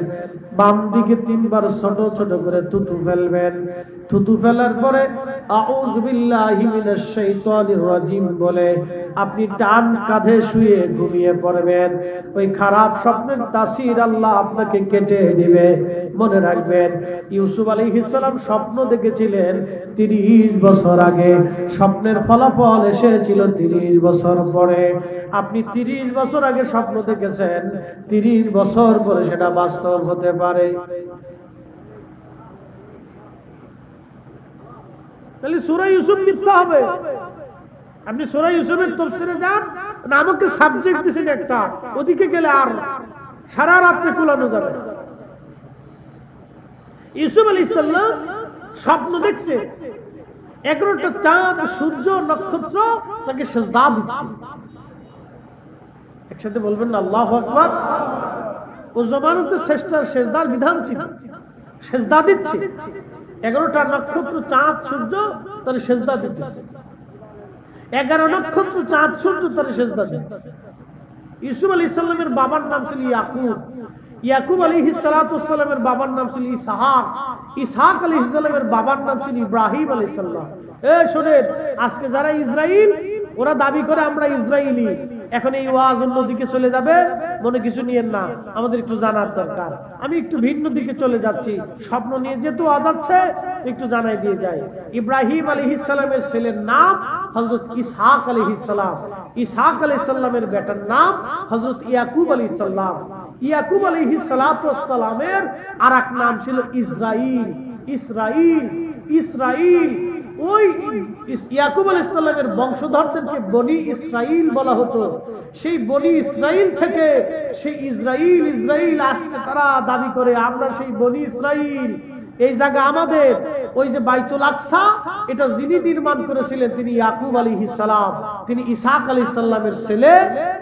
বাম দিকে 3 বার ছোট ছোট করে থুতু ফেলবেন। থুতু ফেলার পরে আউযু বিল্লাহি মিনাশ শাইতানির রাজিম বলে আপনি ডান কাঁধে শুয়ে ঘুমিয়ে পড়বেন। ওই খারাপ স্বপ্নের তাসির আল্লাহ আপনাকে কেটে দিবে। মনে রাখবেন, ইউসুফ আলাইহিস সালাম স্বপ্ন দেখেছিলেন 30 বছর আগে, স্বপ্নের ফলাফল এসেছিল 30 বছর পরে। আপনি 30 বছর আগে স্বপ্ন দেখেছেন, 30 বছর পরে সেটা বাস্তব হতে পারে। তাহলে সূরা ইউসুফ মিথ্যা হবে? আপনি সূরা ইউসুফের তাফসীরে যান না, আমাকে সাবজেক্ট দিয়েছেন একটা, ওদিকে গেলে আর সারা রাত্রে কুলানো যাবে। ইউসুফ আলাইহিস সালাম স্বপ্ন দেখছে 11টা চাঁদ, সূর্য, নক্ষত্র তাকে সিজদা দিচ্ছে। একসাথে বলবেন না আল্লাহু আকবার। ও জমানাতে সিজদার বিধান ছিল, সিজদা দিচ্ছে। 11টা নক্ষত্র, চাঁদ, সূর্য তারা সিজদা দিতেছে। 11 নক্ষত্র, চাঁদ, সূর্য তারা সিজদা দিচ্ছে। ইউসুফ আলাইহিস সালামের বাবার নাম ছিল ইয়াকুব, ইয়াকুব আলাইহিস সালাতু ওয়াস সালামের বাবার নাম ছিল ইসহাক, ইসহাক আলাইহিস সালামের বাবার নাম ছিল ইব্রাহিম আলাইহিস সালাম। এই শুনেন, আজকে যারা ইসরাইল, ওরা দাবি করে আমরা ইসরাইলি, এখন এই ওয়াজ অন্য দিকে চলে যাবে, মনে কিছু নিয়েন না, আমাদের একটু জানার দরকার। আমি একটু ভিন্ন দিকে চলে যাচ্ছি, স্বপ্ন নিয়ে যেহেতু ওয়াজ আছে একটু জানাই দিয়ে যাই। ইব্রাহিম আলাইহিস সালামের ছেলের নাম হযরত ইসহাক আলাইহিস সালাম, ইসহাক আলাইহিস সালামের বেটার নাম হযরত ইয়াকুব আলাইহিস সালাম। ইয়াকুব আলাইহিস সালাতু ওয়াস সালামের আরেক নাম ছিল ইসরাইল, ইসরাইল, ইসরাইল। ওই ইয়াকুব আলাইহিস সালামের বংশধরদেরকে বনি ইসরাইল বলা হতো। সেই বনি ইসরাইল থেকে সেই ইসরাইল, ইসরাইল আজকে তারা দাবি করে আমরা সেই বনি ইসরাইল। এই জায়গা আমাদের। ওই যে বাইতুল আকসা, এটা যিনি নির্মাণ করেছিলেন তিনি ইয়াকুব আলাইহিস সালাম, তিনি ইসহাক আলাইহিস সালামের ছেলে।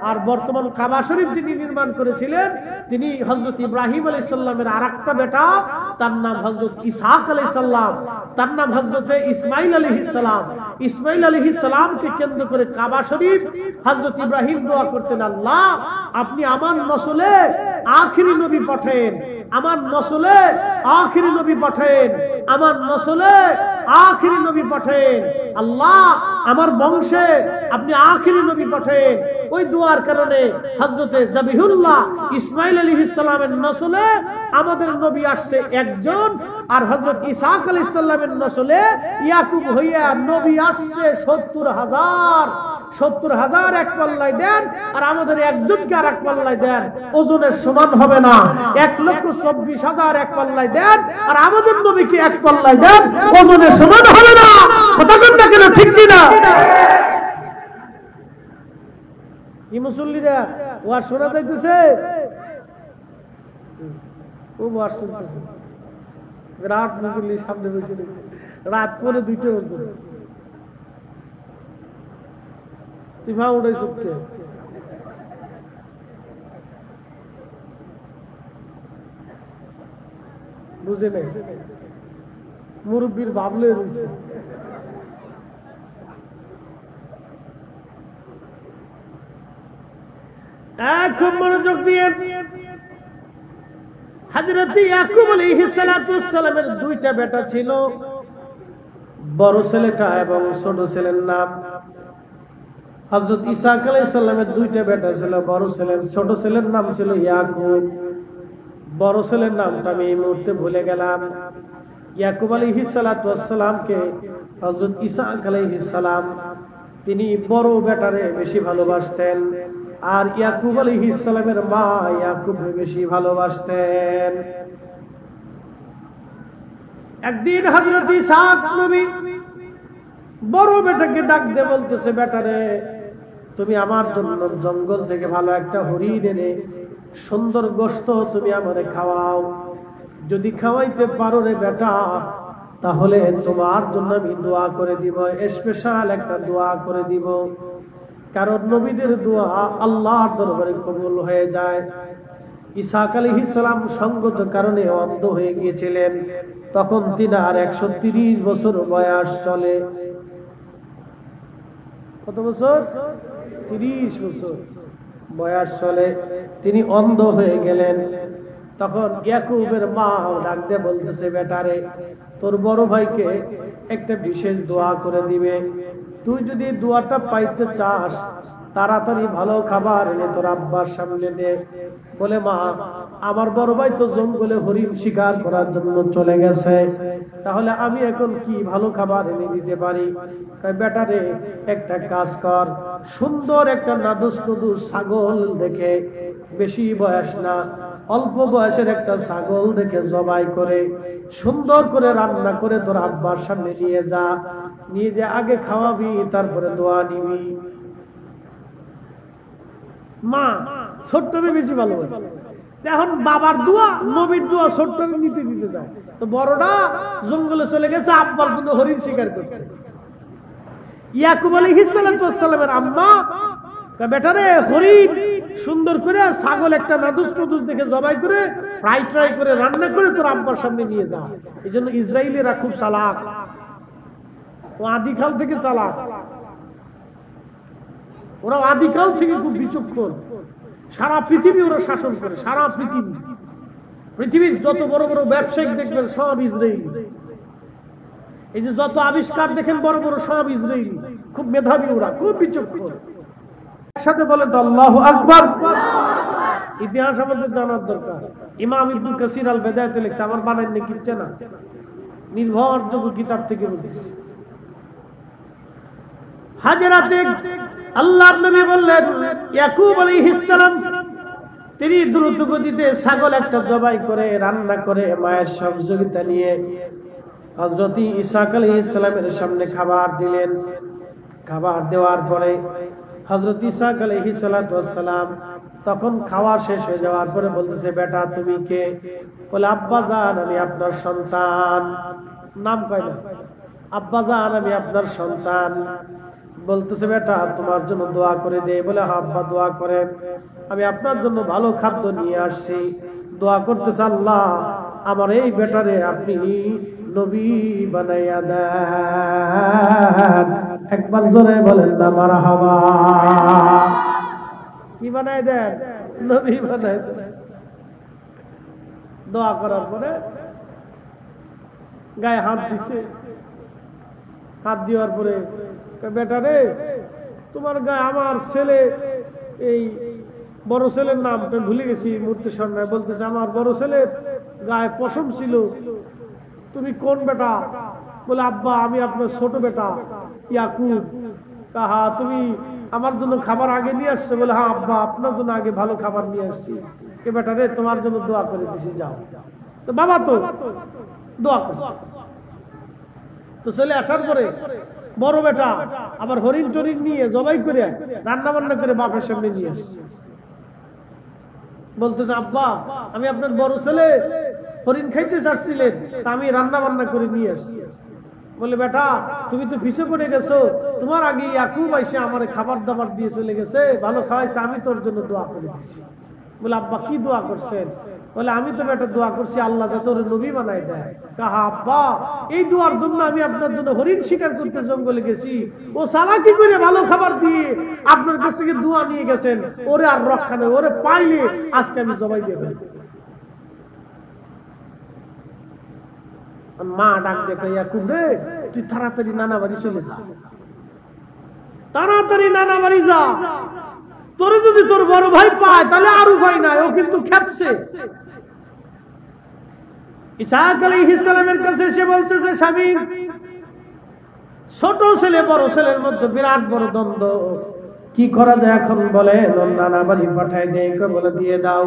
আর বর্তমান কাবা শরীফ যিনি নির্মাণ করেছিলেন তিনি হযরত ইব্রাহিম আলাইহিস সালামের আরেকটা বেটা, তার নাম হযরত ইসহাক আলাইহিস সালাম, তার নাম হযরত ইসমাইল আলাইহিস সালাম। ইসমাইল আলাইহিস সালামকে কেন্দ্র করে কাবা শরীফ হযরত ইব্রাহিম দোয়া করতেন, আল্লাহ আপনি আমার নসলে আখিরি নবী পাঠান, আমার নসলে আখিরি নবী পাঠান, আমার নসলে আখিরি নবী পাঠান, আল্লাহ আমার বংশে আপনি আখিরি নবী পাঠান। ওই দোয়ার কারণে হযরতে জাবিহুল্লাহ ইসমাইল আলাইহিস সালামের নসলে আমাদের নবী আসছে একজন, আর হযরত ইসহাক আলাইহিস সালামের নসলে ইয়াকুব হইয়া নবী আসছে 70,000। 70,000 এক পাল্লায় দেন, আর আমাদের একজনকে আর এক পাল্লায় দেন, ওজনের সমান হবে না। 1,24,000 এক পাল্লায় দেন, আর আমাদের নবীকে এক পাল্লায় দেন, ওজনের সমান হবে না। কথা কোনটা কেন ঠিক কিনা? মুসল্লিরা ওয়াজ শোনা যাইতেছে, ও ওয়াজ শুনতেছে, রাত মুসল্লি সামনে বসে রয়েছে, রাত পরে 2টা পর্যন্ত। তিফা উঠাই চোখকে, বুঝে নাই, মুরব্বীর ভাবলে রয়েছে। খুব মনোযোগ দিয়ে, হযরত ইয়াকুব আলাইহিস সালাতু ওয়াস সালামের 2টা বেটা ছিল, বড় ছেলেটা এবং ছোট ছেলের নাম। হযরত ইসহাক আলাইহিস সালামের 2টা বেটা ছিল, বড় ছেলের ছোট ছেলের নাম ছিল ইয়াকুব, বড় ছেলের নামটা আমি এই মুহূর্তে ভুলে গেলাম। ইয়াকুব আলাইহিস সালাতু ওয়াস সালামকে হযরত ইসহাক আলাইহিস সালাম তিনি বড় বেটারে বেশি ভালোবাসতেন, আর ইয়াকুব আলাইহিস সালামের মা ইয়াকুবকে বেশি ভালোবাসতেন। একদিন হযরত ইসহাক নবী বড় বেটাকে ডাক দিয়ে বলতেছে, বেটারে তুমি আমার জন্য জঙ্গল থেকে ভালো একটা হরিণ এনে সুন্দর গোশত তুমি আমারে খাওয়াও, যদি খাওয়াইতে পারো রে বেটা তাহলে তোমার জন্য আমি দোয়া করে দিব, স্পেশাল একটা দোয়া করে দিব, কারণ নবীদের দোয়া আল্লাহর দরবারে কবুল হয়ে যায়। ইসহাক আলাইহিস সালাম সঙ্গত কারণে অন্ধ হয়ে গিয়েছিলেন, তখন তিনার 130 বছর বয়স চলে। কত বছর? 30 বছর বয়স চলে, তিনি অন্ধ হয়ে গেলেন। তখন ইয়াকুবের মা ডাক দিয়ে বলতেছে, বেটারে তোর বড় ভাইকে একটা বিশেষ দোয়া করে দিবে, তুই যদি দোয়াটা পাইতে চাস তাড়াতাড়ি ভালো খাবার এনে তোর আব্বার সামনে দে। বলে, মা আমার বড় ভাই তো জঙ্গলে হরিণ শিকার করার জন্য চলে গেছে, তাহলে আমি এখন কি ভালো খাবার এনে দিতে পারি? বেটারে একটা কাজ কর, সুন্দর একটা নাদুস নুদুস ছাগল দেখে, বেশি বয়স না অল্প বয়সের একটা ছাগল দেখে জবাই করে সুন্দর করে রান্না করে তোর আব্বার সামনে নিয়ে যা, নিয়ে যে আগে খাওয়াবি তারপরে দোয়া নিবি। মা ছোট্টরে বেশি ভালোবাসে, এখন বাবার দোয়া নবীর দোয়া ছোট্টরে নিতে দিতে যায়, তো বড়টা জঙ্গলে চলে গেছে আব্বার জন্য হরিণ শিকার করতে। ইয়াকুব আলাইহিস সালামের আম্মা, বেটারে হরিণ সুন্দর করে ছাগল একটা নাদুস নুদুস দেখে জবাই করে ফ্রাই করে রান্না করে তোর আব্বার সামনে নিয়ে যা। এই জন্য ইসরায়েলিরা খুব চালাক, ও আদিকাল থেকে চালাক, ওরা আদিকাল থেকে খুব বিচক্ষণ, সারা পৃথিবী ওরা শাসন করে, সারা পৃথিবীর যত বড় বড় ব্যবসায়িক দেখবেন সব ইসরায়েলি, এই যে যত আবিষ্কার দেখেন বড় বড় সব ইসরায়েলি, খুব মেধাবী ওরা, খুব বিচক্ষণ। একসাথে বলে তো আল্লাহু আকবার। ইতিহাস আমাদের জানার দরকার। ইমাম ইবনে কাসির আল বিদায়াতে লিখছে, আমার বানাইনি কিচ্ছে না, নির্ভরযোগ্য কিতাব থেকে বলতেছি। হাজরাতে আল্লাহর নবী বললেন, ইয়াকুব আলাইহিস সালাম তিনি দ্রুত গতিতে ছাগল একটা জবাই করে রান্না করে মায়ের সহযোগিতা নিয়ে হযরত ইসহাক আলাইহিস সালামের সামনে খাবার দিলেন। খাবার দেওয়ার পরে হযরত ইসহাক আলাইহিস সালাম তখন খাওয়া শেষ হয়ে যাওয়ার পরে বলতেছে, বেটা তুমি কে? বলে, আব্বা জান আমি আপনার সন্তান। নাম কয় না, আব্বা জান আমি আপনার সন্তান। বলতেছে, বেটা তোমার জন্য দোয়া করে দে। বলে, হ্যাঁ আব্বা দোয়া করেন, আমি আপনার জন্য ভালো খাদ্য নিয়ে আসছি। দোয়া করতেছে, আল্লাহ আমার এই বেটারে আপনি নবী বানাইয়া দেন। একবার জোরে বলেন না মারহাবা। কি বানাই দেন? নবী বানাই দেন। দোয়া করার পরে গায়ে হাত দিছে, হাত দেওয়ার পরে, বেটা রে তোমার গায়ে আমার ছেলে, এই বড় ছেলের নাম ভুলে গেছি মূর্তির সামনে, বলতেছে আমার বড় ছেলের গায়ে পশম ছিল, তুমি কোন বেটা? বলে, আব্বা আমি আপনার ছোট বেটা ইয়াকুব। হা তুমি আমার জন্য খাবার আগে নিয়ে আসছো? বলে, হ্যাঁ আব্বা আপনার জন্য আগে ভালো খাবার নিয়ে আসছি। কে বেটা রে তোমার জন্য দোয়া করে দিছি, যাও। তো বাবা তো দোয়া করছে। তো চলে আসার পরে বড় বেটা আবার হরিণ টরিণ নিয়ে জবাই করে রান্না বান্না করে বাপের সামনে নিয়ে আসছে, বলতেছে আব্বা আমি আপনার বড় ছেলে, হরিণ খাইতে চাচ্ছিলেন তা আমি রান্না বান্না করে নিয়ে আসছি। বলে বেটা তুমি তো পিছে পড়ে গেছো, তোমার আগে ইয়াকুব আইসে আমার খাবার দাবার দিয়ে চলে গেছে, ভালো খাওয়াইছে, আমি তোর জন্য দোয়া করে দিচ্ছি। বলে আব্বা কি দোয়া করছেন? বলে আমি তো বেটা দোয়া করছি আল্লাহ যাতে ওর নবী বানাই দেয়। কাহা আব্বা এই দোয়ার জন্য আমি আপনার জন্য হরিণ শিকার করতে জঙ্গলে গেছি, ও চালাকি করে ভালো খাবার দিয়ে আপনার কাছ থেকে দোয়া নিয়ে গেছেন, ওরে আর রক্ষা নেই, ওরে পাইলে আজকে আমি জবাই দিয়ে ফেলবো। মা ডাক দেখে ইয়াকুব রে তুই তাড়াতাড়ি নানা বাড়ি চলে যা, তাড়াতাড়ি নানা বাড়ি যা, তোরে যদি তোর বড় ভাই পায় তাহলে আর উপায় নাই, ও কিন্তু খেপছে। ইসহাক আলাইহিস সালামের কাছে এসে বলতেছে স্বামী ছোট ছেলে বড় ছেলের মধ্যে বিরাট বড় দ্বন্দ্ব, কি করা যায় এখন বলেন? ওর নানা বাড়ি পাঠাই দেয়, বলে দিয়ে দাও।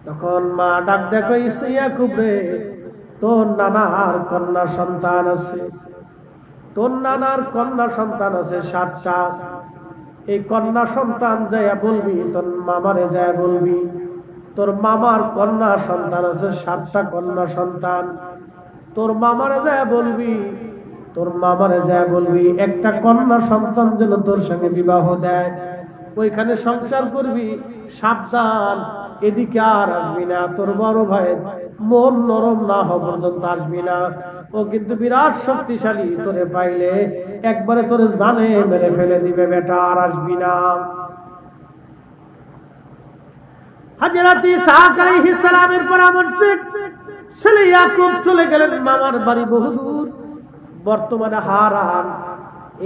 তখন মা ডাক দেখো ইয়াকুব রে তোর নানার কন্যা সন্তান আছে, তোর নানার কন্যা সন্তান আছে 7টা। এই কন্যা সন্তান যাইয়া বলবি, তোর মামারে যাইয়া বলবি তোর মামার কন্যা সন্তান আছে 7টা কন্যা সন্তান। তোর মামারে যাইয়া বলবি, তোর মামারে যাইয়া বলবি একটা কন্যা সন্তান যেন তোর সঙ্গে বিবাহ দেয়, ওইখানে সংসার করবি, সাবধান এদিকে আর আসবি না, তোর বড় ভাইয়ের মন নরম না হওয়া পর্যন্ত আসবি না, ও কিন্তু বিরাট শক্তিশালী, তোরে পাইলে একবারে তোরে জানে মেরে ফেলে দিবে, বেটা আর আসবি না। হযরত ইসহাক আলাইহিস সালামের পরামর্শে ছেলে ইয়াকুব চলে গেলেন মামার বাড়ি বহুদূর, বর্তমানে হারান।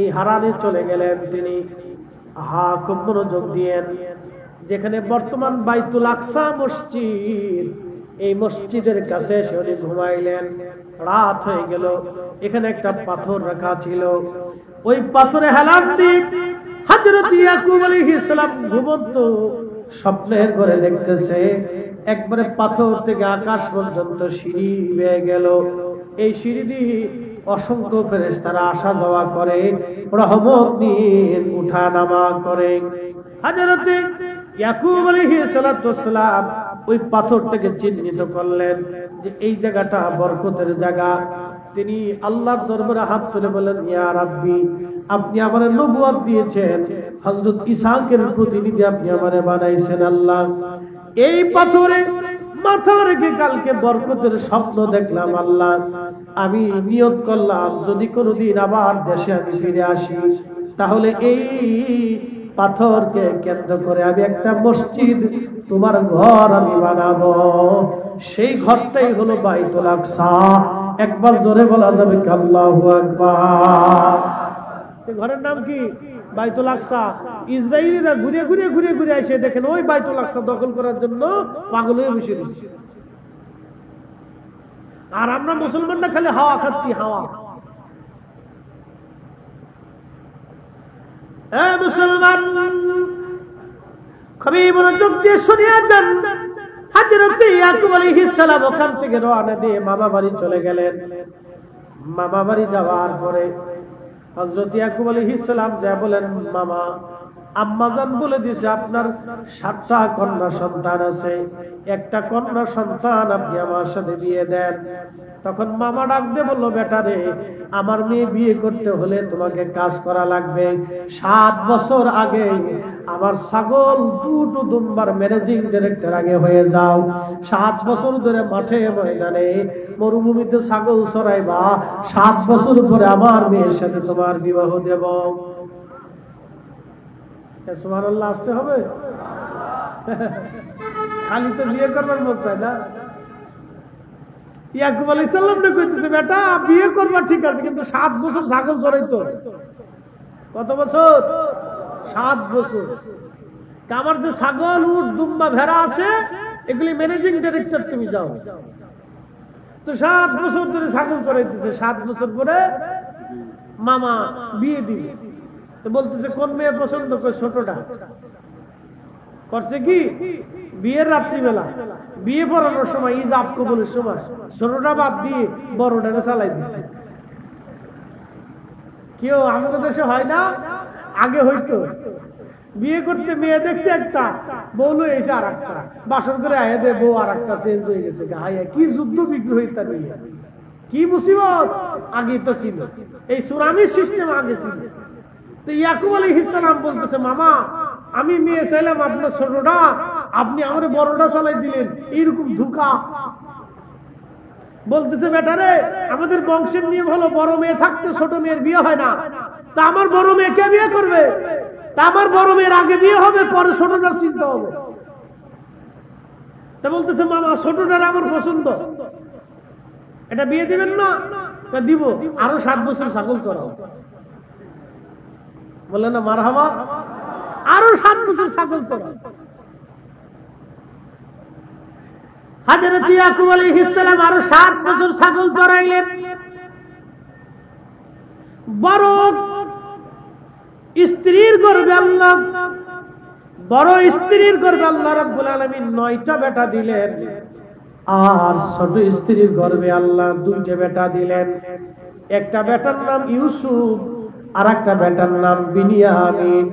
এই হারানে চলে গেলেন তিনি। খুব মনোযোগ দিয়েন, যেখানে বর্তমান বাইতুল আকসা মসজিদ, এই মসজিদের কাছে এসে উনি ঘুমাইলেন। রাত হয়ে গেল, এখানে একটা পাথর রাখা ছিল, ওই পাথরে হেলান দিয়ে হযরত ইয়াকুব আলাইহিস সালাম ঘুমন্ত স্বপ্নের ঘরে দেখতেছে একবারে পাথর থেকে আকাশ পর্যন্ত সিঁড়ি বেয়ে গেল। এই সিঁড়ি দিয়ে অসংখ্য ফেরেশতারা আসা যাওয়া করে, রহমত নিয়ে উঠা নামা করে। হযরত ইয়াকুব আলাইহিস সালাম ওই পাথরটাকে চিহ্নিত করলেন যে এই জায়গাটা বরকতের জায়গা। তিনি আল্লাহর দরবারে হাত তুলে বলেন ইয়া রাব্বি, আপনি আমারে নবুয়ত দিয়েছেন, হযরত ইসহাকের প্রতিনিধি আপনি আমারে বানাইছেন আল্লাহ। এই পাথরে মাথা রেখে কালকে বরকতের স্বপ্ন দেখলাম আল্লাহ, আমি নিয়ত করলাম যদি কোনোদিন আবার দেশে আমি ফিরে আসি তাহলে এই পাথরকে কেন্দ্র করে আমি একটা মসজিদ, তোমার ঘর আমি বানাবো। সেই ঘরটাই হলো বাইতুল আকসা। একবার জোরে বলা যাবে আল্লাহু আকবার। এই ঘরের নাম কি? বাইতুল আকসা। ইসরায়েলিরা ঘুরে ঘুরে ঘুরে ঘুরে এসে দেখেন ওই বাইতুল আকসা দখল করার জন্য পাগল হয়ে বসে রয়েছে। আর আমরা মুসলমানরা খালি হাওয়া খাচ্ছি, হাওয়া। মুসলমান খুবই মনোযোগ দিয়ে শুনিয়া যান। হযরত ইয়াকুব আলাইহিস সালাম ওখান থেকে রওনা দিয়ে মামা বাড়ি চলে গেলেন। মামা বাড়ি যাওয়ার পরে হযরত ইয়াকুব আলাইহিস সালাম যা বলেন, মামা আম্মাজান বলে দিয়েছে আপনার 7টা কন্যা সন্তান আছে, একটা কন্যা সন্তান আপনি আমার সাথে বিয়ে দেন। তখন মামা ডাক দিয়ে বলল, বেটা রে, আমার মেয়ে বিয়ে করতে হলে তোমাকে কাজ করা লাগবে। 7 বছর আগে আমার ছাগল দুটো দুম্বার ম্যানেজিং ডিরেক্টর আগে হয়ে যাও। 7 বছর ধরে মাঠে ময়দানে মরুভূমিতে ছাগল চড়াইবা, 7 বছর পরে আমার মেয়ের সাথে তোমার বিবাহ দেব। সুবহানাল্লাহ আসতে হবে। খালি তো বিয়ে করবার মন চায় না। ইয়াকুব আলাইহিস সালাম না কইতেছে, বেটা বিয়ে করবা ঠিক আছে, কিন্তু 7 বছর ছাগল চড়াইতো। কত বছর? 7 বছর। আমার যে ছাগল, উট, দুম্বা, ভেড়া আছে এগুলি ম্যানেজিং ডাইরেক্টর তুমি যাও। তো 7 বছর ধরে ছাগল চড়াইতেছে। 7 বছর পরে মামা বিয়ে দিবে। তো বলতেছে কোন মেয়ে পছন্দ করে? ছোটটা। করছে কি বিয়ের রাত্রিবেলা, বিয়ে পড়ানোর সময়, ইজাব কবুলের সময় ছোটটা বাদ দিয়ে বড়টা চালাই দিচ্ছে। কেউ আমাদের দেশে হয় না, আগে হইতো বিয়ে করতে মেয়ে দেখছে একটা, বউ লই এসে আর একটা, বাসন করে আয়ে দে, বউ আর একটা চেঞ্জ হয়ে গেছে। কি যুদ্ধ বিগ্রহিতা নিয়ে, কি মুসিবত আগে তো ছিল, এই সুনামি সিস্টেম আগে ছিল। তো ইয়াকুব আলাইহিস সালাম বলতেছে, মামা আমি মেয়ে চাইলাম আপনার ছোটটা, আপনি আমার বড়টা চালাই দিলেন, এইরকম ধোঁকা। বলতেছে, বেটারে আমাদের বংশের নিয়ম হলো বড় মেয়ে থাকতে ছোট মেয়ের বিয়ে হয় না, তা আমার বড় মেয়ে কে বিয়ে করবে? তা আমার বড় মেয়ের আগে বিয়ে হবে, পরে ছোটটার চিন্তা হবে। তা বলতেছে, মামা ছোটটার আমার পছন্দ, এটা বিয়ে দিবেন না? দিব, আরো 7 বছর ছাগল চড়াও। বললেন না মারহাবা, আরো 7 বছর ছাগল চড়াও। হযরত ইয়াকুব আলাইহিস সালাম আরো 7 বছর ছাগল চড়াইলেন। বড় স্ত্রীর গর্ভে আল্লাহ, বড় স্ত্রীর গর্ভে আল্লাহ রাব্বুল আলামিন 9টা বেটা দিলেন, আর ছোট স্ত্রীর গর্ভে আল্লাহ 2টা বেটা দিলেন। একটা বেটার নাম ইউসুফ, আর একটা বেটার নাম বিনিয়ামিন।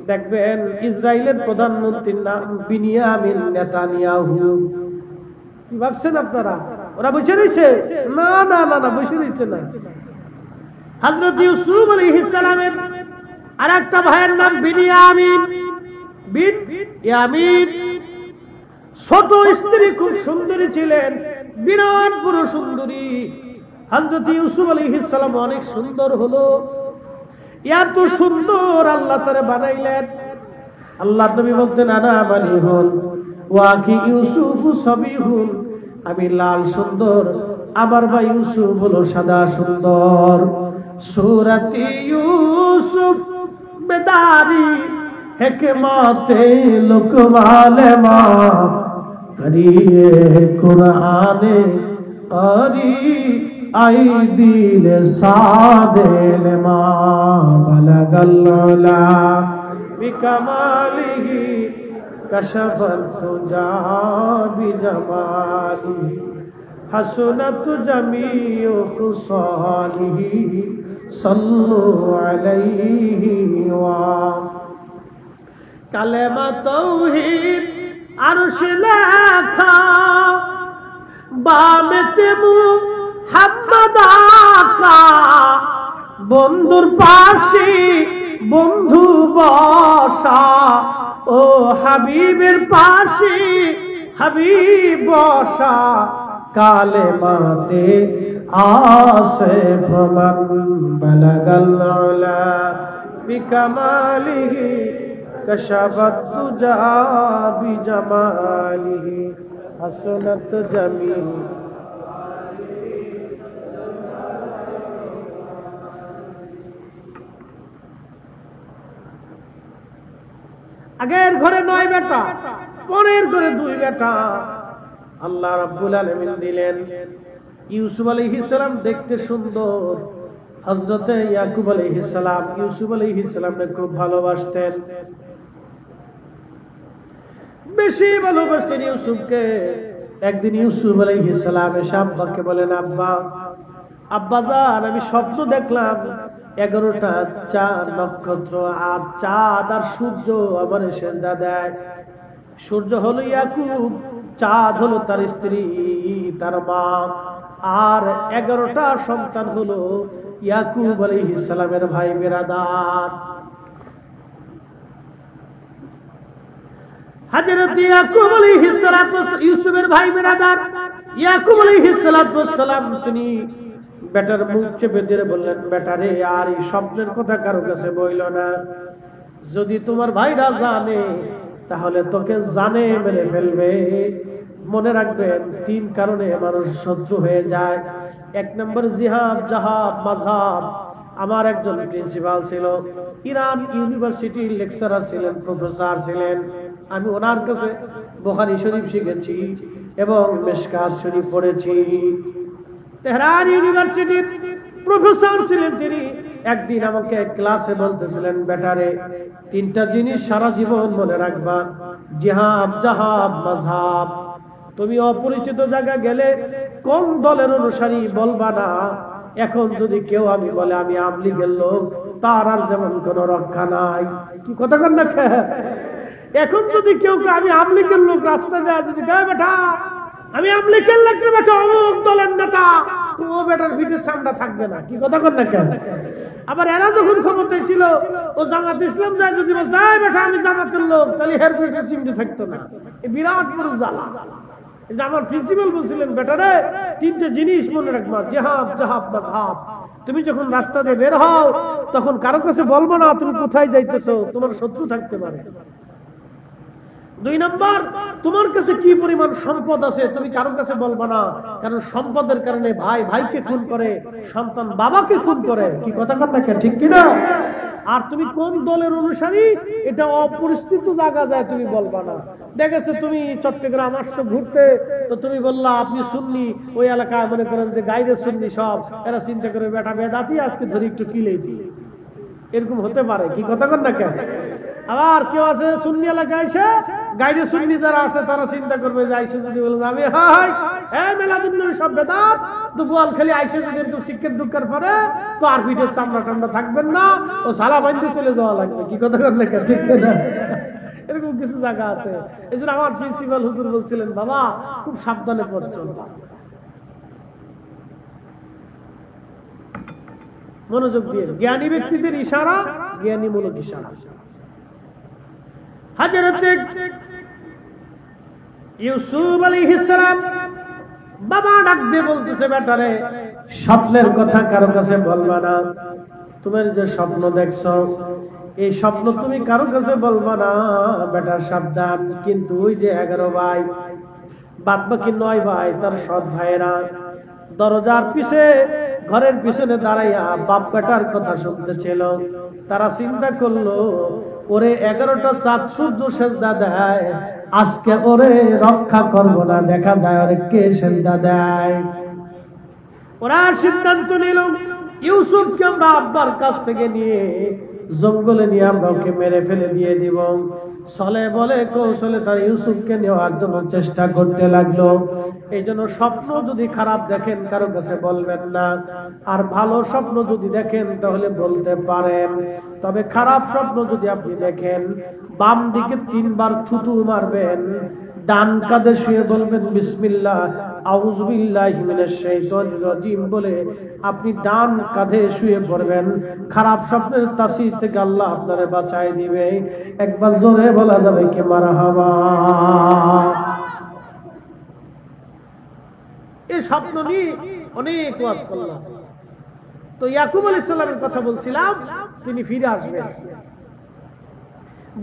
দেখবেন ইসরায়েলের প্রধানমন্ত্রীর নাম বিনিয়ামিন নেতানিয়াহু। কি ভাবছেন আপনারা, ওরা বসে রয়েছে? না না না না, বসে রয়েছে না। হযরত ইউসুফ আলাইহিস সালামের আরেকটা ভাইয়ের নাম বিনিয়ামিন। বিনিয়ামিন ছোট স্ত্রী খুব সুন্দরী ছিলেন, বিরাট বড় সুন্দরী। হযরত ইউসুফ আলাইহিস সালাম অনেক সুন্দর হলো, এত সুন্দর আল্লাহ তারে বানাইলেন। আল্লাহর নবী বলতেন, আনা মালিহুন ওয়া কি ইউসুফ সাবিহুন, আমি লাল সুন্দর, আমার ভাই ইউসুফ হলো সাদা সুন্দর। সূরাতে ইউসুফ বেদারি হিকমতে লুকমানে মা করিয়ে কুরআনে করি আই দিল সাদেল মা বালাগাল্লা বিকামালিহি কশফত তুজা বিজমালিহি হাসনাত জামিউ খুসালিহি সাল্লু আলাইহি ওয়া কালেমা তাওহীদ আরশ লেখা বামেতে মুহাম্মদ আকা, বন্ধুর পাশে বন্ধু বসা, ও হাবিবের পাশে হাবিব বসা, কালেমাতে আসে প্রমাণ বালাগাল উলা বিকামালিহি কশফত তুজা বিজামালিহি হাসনাত জামি। আগের ঘরে 9 বেটা, পরের ঘরে 2 বেটা আল্লাহ রাব্বুল আলামিন দিলেন। ইউসুফ আলাইহিস সালাম দেখতে সুন্দর, হযরত ইয়াকুব আলাইহিস সালাম ইউসুফ আলাইহিস সালামকে খুব ভালোবাসতেন, বেশি ভালোবাসতেন ইউসুফকে। একদিন ইউসুফ আলাইহিস সালাম এসে আব্বাকে বলেন, আব্বা আব্বাজান আমি স্বপ্ন দেখলাম 11টা চাঁদ নক্ষত্র আর চাঁদ আর সূর্য আমার সেজদা দেয়। সূর্য হলো ইয়াকুব, চাঁদ হলো তার স্ত্রী তার মা, আর 11টা সন্তান হলো ইয়াকুব আলাইহিস সালামের ভাই বিরাদার। হযরত ইয়াকুব আলাইহিস সালাতু ইউসুফের ভাই বিরাদার ইয়াকুব আলাইহিস সালাতু সালাম তিনি বেটার মুখ চেপে ধরে বললেন, বেটারে আর এই স্বপ্নের কথা কারো কাছে বইল না, যদি তোমার ভাইরা জানে তাহলে তোকে জানে মেরে ফেলবে। মনে রাখবেন 3 কারণে মানুষ শত্রু হয়ে যায়। 1 নম্বর জিহাদ জাহাব মাযহাব। আমার একজন প্রিন্সিপাল ছিল, ইরান ইউনিভার্সিটির লেকচারার ছিলেন, প্রফেসর ছিলেন। আমি ওনার কাছে বুখারী শরীফ শিখেছি এবং মিশকাত শরীফ পড়েছি। তেহরান ইউনিভার্সিটির প্রফেসর ছিলেন তিনি। একদিন আমাকে ক্লাসে বলতেছিলেন, বেটারে 3টা জিনিস সারা জীবন মনে রাখবা, জিহাদ জাহাব মাযহাব। তুমি অপরিচিত জায়গা গেলে কোন দলের অনুসারী বলবা না, এখন যদি কেউ আমি বলে আমি আওয়ামী লীগের লোক, তার আর যেমন কোনো রক্ষা নাই। কি কথা কন না? এখন যদি কেউ আমি আওয়ামী লীগের লোক রাস্তা যায়, যদি গায়ে বেটা আমি আওয়ামী লীগের লোক বেটা অমুক দলের নেতা, তো ও বেটার পিঠের সামনে থাকবে না। কি কথা কন না কেন? আবার এরা যখন ক্ষমতায় ছিল, ও জামাত ইসলাম যায় যদি বলতো বেটা আমি জামাতের লোক, তাহলে হের পিঠের চিমটি থাকতো না। এই বিরাট বড় জ্বালা। আমার প্রিন্সিপাল বলছিলেন, বেটারে তিনটে জিনিস মনে রাখবা, জিহাদ জাহাব মাযহাব। তুমি যখন রাস্তা দিয়ে বের হও, তখন কারো কাছে বলবো না তুমি কোথায় যাইতেছো, তোমার শত্রু থাকতে পারে। 2 নাম্বার, তোমার কাছে কি পরিমাণ সম্পদ আছে তুমি কারো কাছে বলবা না, কারণ সম্পদের কারণে ভাই ভাইকে খুন করে, সন্তান বাবাকে খুন করে। কি কথা কন না, ঠিক কিনা? আর তুমি কোন দলের অনুসারী এটা অপরিচিত জায়গা যায় তুমি বলবা না। দেখেছো তুমি চট্টগ্রাম আসছো ঘুরতে, তো তুমি বললা আপনি সুন্নি, ওই এলাকায় মনে করেন যে গাইরে সুন্নি সব, এরা চিন্তা করে বেটা বেদাতি আজকে ধরে একটু কিলেই দিই, এরকম হতে পারে। কি কথা কন না কেন? আবার কেউ আছে সুন্নি এলাকায় এসে গাইরে সুন্নি যারা আছে তারা চিন্তা করবে যে আইসে যদি বলেন আমি হাই মেলাদুন্নবী সব বেদাত, তো বোয়াল খালি আইসে যদি এরকম শিক্ষার দুঃখের পরে তো আর পিঠের সামনা টামনা থাকবেন না, ও সালা বান্ধে চলে যাওয়া লাগবে। কি কথা কন না, ঠিক না? এরকম কিছু জায়গা আছে। এই জন্য আমার প্রিন্সিপাল হুজুর বলছিলেন, বাবা খুব সাবধানে পথ চলবা, মনোযোগ দিয়ে। জ্ঞানী ব্যক্তিদের ইশারা জ্ঞানীমূলক ইশারা। হযরত ইউসুফ আলাইহিস সালাম বাবা ডাক দিয়ে বলতেছে, বেটারে স্বপ্নের কথা কারো কাছে বলবা না, তুমি যে স্বপ্ন দেখছো এই স্বপ্ন তুমি কারো কাছে বলবা না, বেটা সাবধান। কিন্তু ওই যে 11 ভাই, বাদ বাকি 9 ভাই তার সৎ ভাইয়েরা দরজার পিছে ঘরের পিছনে দাঁড়াইয়া বাপ বেটার কথা শুনতেছিল। তারা চিন্তা করলো, ওরে 11টা চাঁদ সূর্য সেজদা দেয়, আজকে ওরে রক্ষা করব না, দেখা যায় ওরে কে সেজদা দেয়। ওরা সিদ্ধান্ত নিল ইউসুফকে আমরা আব্বার কাছ থেকে নিয়ে জঙ্গলে নিয়ে আমরা ওকে মেরে ফেলে দিয়ে দিব। চলে বলে কৌশলে তার ইউসুফকে নেওয়ার জন্য চেষ্টা করতে লাগলো। এই জন্য স্বপ্ন যদি খারাপ দেখেন কারো কাছে বলবেন না, আর ভালো স্বপ্ন যদি দেখেন তাহলে বলতে পারেন। তবে খারাপ স্বপ্ন যদি আপনি দেখেন, বাম দিকে 3 বার থুতু মারবেন, ডান কাঁধে শুয়ে বলবেন বিসমিল্লাহ আউযু বিল্লাহি মিনাশ শাইতানির রাজিম বলে আপনি ডান কাঁধে শুয়ে পড়বেন। খারাপ স্বপ্নের তাসির থেকে আল্লাহ আপনারে বাঁচায় দিবে। একবার জোরে বলা যাবে কি মারহাবা। এই স্বপ্ন নিয়ে অনেক ওয়াজ করলাম। তো ইয়াকুব আলাইহিস সালামের কথা বলছিলাম, তিনি ফিরে আসবেন।